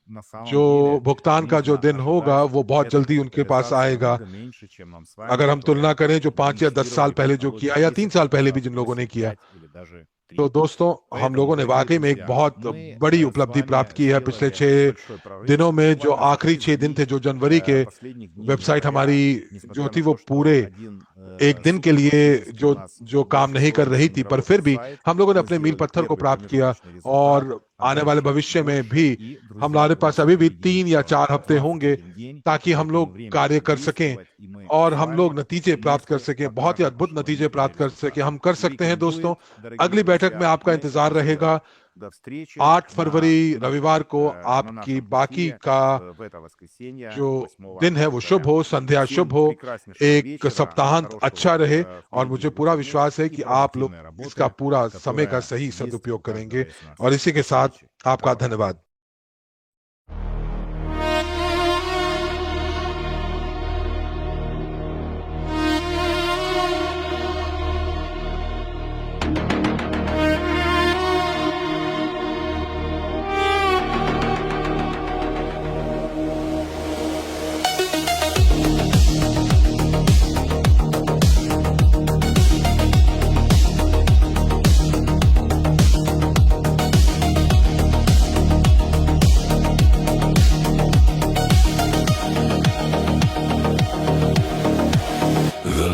на самом जो деле भुगतान का जो нужно दिन होगा ожидать वो बहुत этой जल्दी उनके पास капитализации आएगा। намного меньше, чем нам с вами, अगर हम तुलना которые करें जो 5 या 10 साल инвестировали в पहले जो технологию किया या 3 10 साल лет पहले назад, भी जिन लोगों ने 8, किया। 5 или даже 3. तो दोस्तों, हम Поэтому, लोगों ने дорогие वाकई में एक друзья, बहुत мы बड़ी с उपलब्धि प्राप्त вами की है पिछले сделали 6 большой прорыв दिनों में। जो буквально за आखिरी 6 दिन 6 थे, дней जो जनवरी के последних дней वेबसाइट января, हमारी несмотря जो на थी वो то, что पूरे один एक दिन के супер लिए фактически у जो нас जो был काम नहीं कर построен रही थी, पर мировой फिर भी сайт, हम लोगों ने мы अपने मील сделали पत्थर को первый प्राप्त किया। промежуточный результат, और а आने वाले дальше भविष्य में больше. भी И, друзья, हमारे у पास нас अभी भी впереди 3 या еще 4 हफ्ते होंगे 21 день, ताकि हम поэтому लोग время कार्य कर सकें действовать, и мы और с हम вами लोग नतीजे प्राप्त कर вместе सकें, बहुत ही покажем, अद्भुत что мы नतीजे प्राप्त कर результат. सकें। हम कर सकते हैं दोस्तों। Рекомендует, дорогие अगली बैठक में друзья, आपका мы, इंतजार друзья, रहेगा। до встречи 8 на फरवरी нашем, रविवार को на आपकी нашем बाकी эфире का в это воскресенье, जो 8 दिन है वो शुभ января. हो, संध्या शुभ Всем हो, прекраснейшего एक вечера, सप्ताहांत хорошего अच्छा रहे। और впереди मुझे पूरा выходных विश्वास है и कि आप लोग продуктивной इसका работы, पूरा समय का которая सही есть सदुपयोग у каждого करेंगे। из нас. और इसी के До साथ встречи. आपका До धन्यवाद।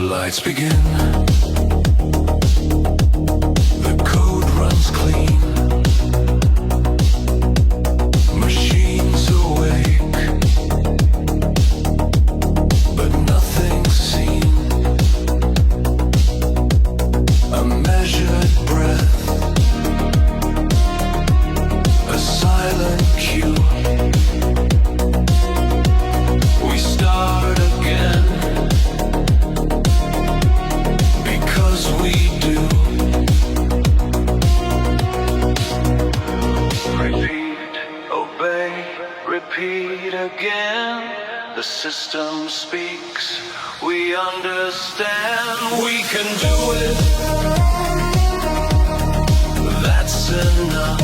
lights begin. The code runs clean. Machines awake, but nothing's seen. A measured breath, a silent cue. We start again, because we do. Repeat, obey, repeat again. The system speaks, we understand. We can do it, that's enough.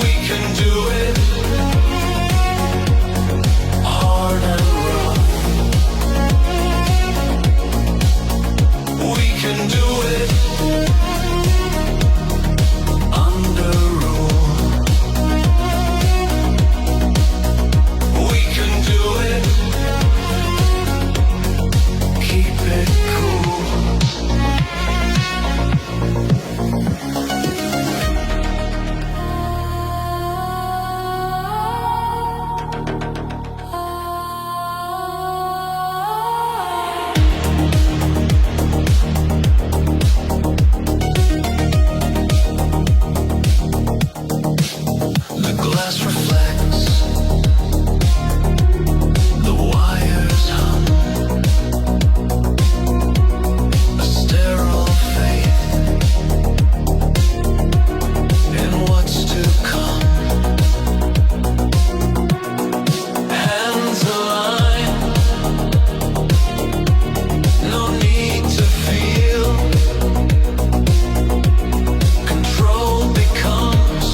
We can do it, hard and rough. We can do it, under rule. We can do it, keep it cool. The glass reflects, the wires hum, a sterile faith in what's to come. Hands aligned, no need to feel. Control becomes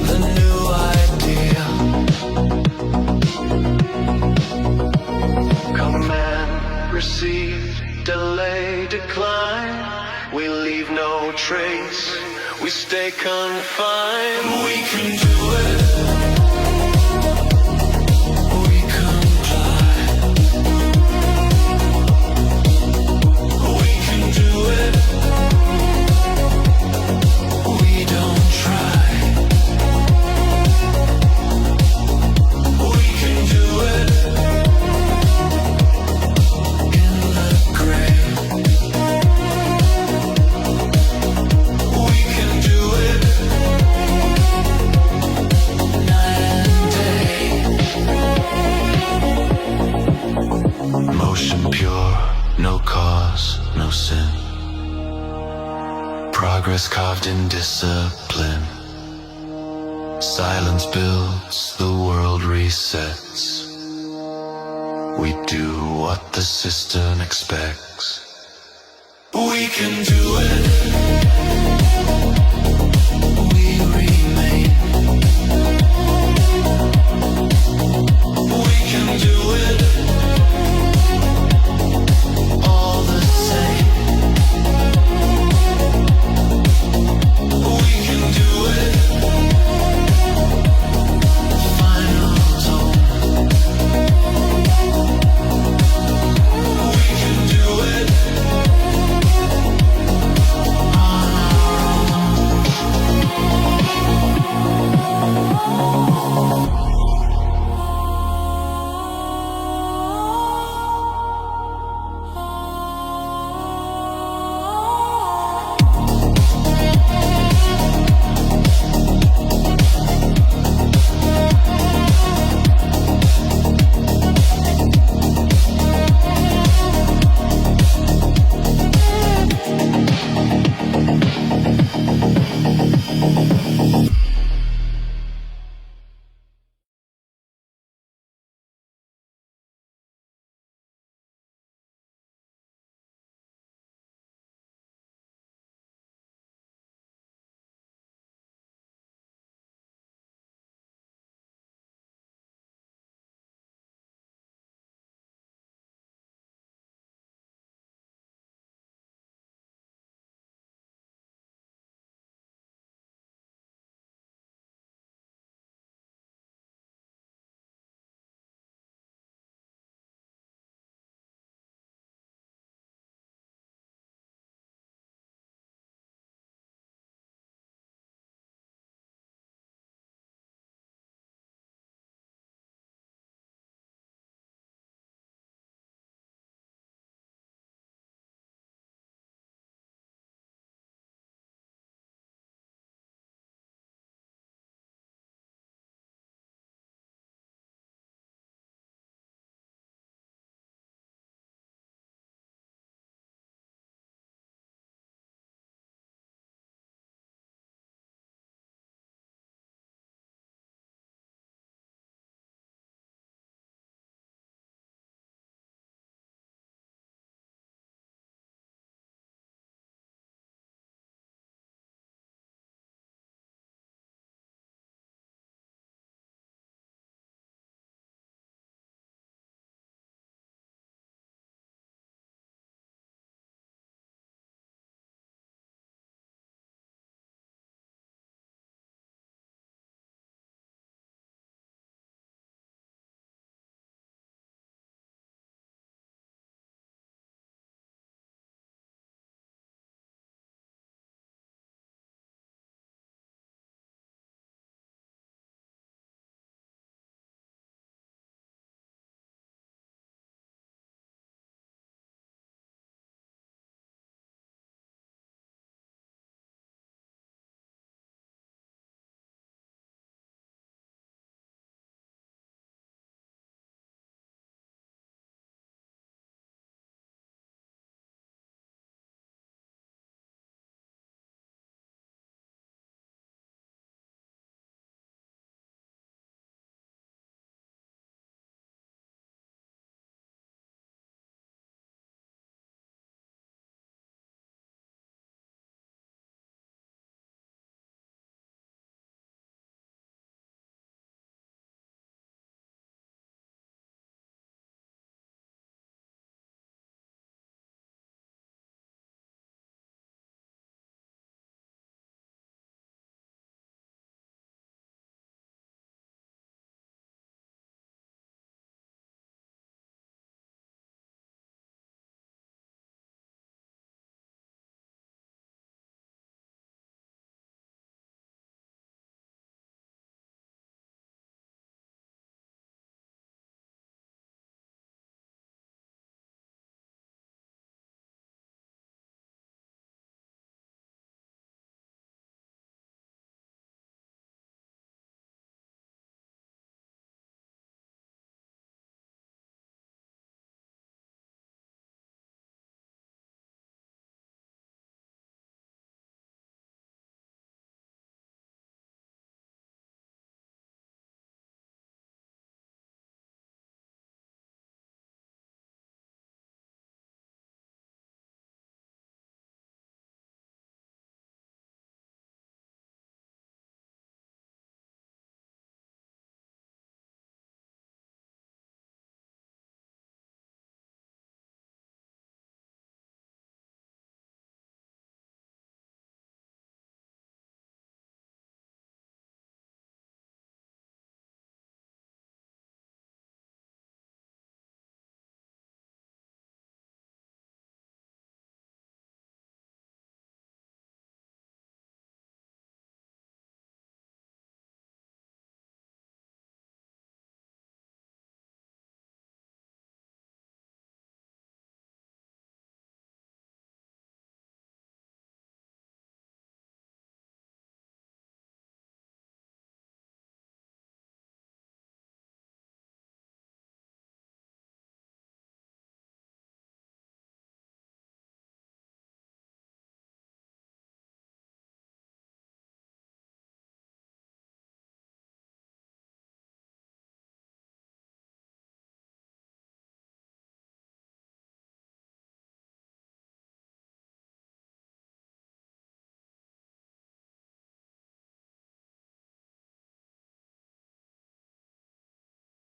the new idea. Command received, delay, decline. We leave no trace, we stay confined. We can do it, we comply. We can do it, we don't try. We can do it, in the grave. We can do it, night and day. Motion pure, no cause, no sin. Progress carved in discipline. Silence builds, the world resets. We do what the system expects. We can do it,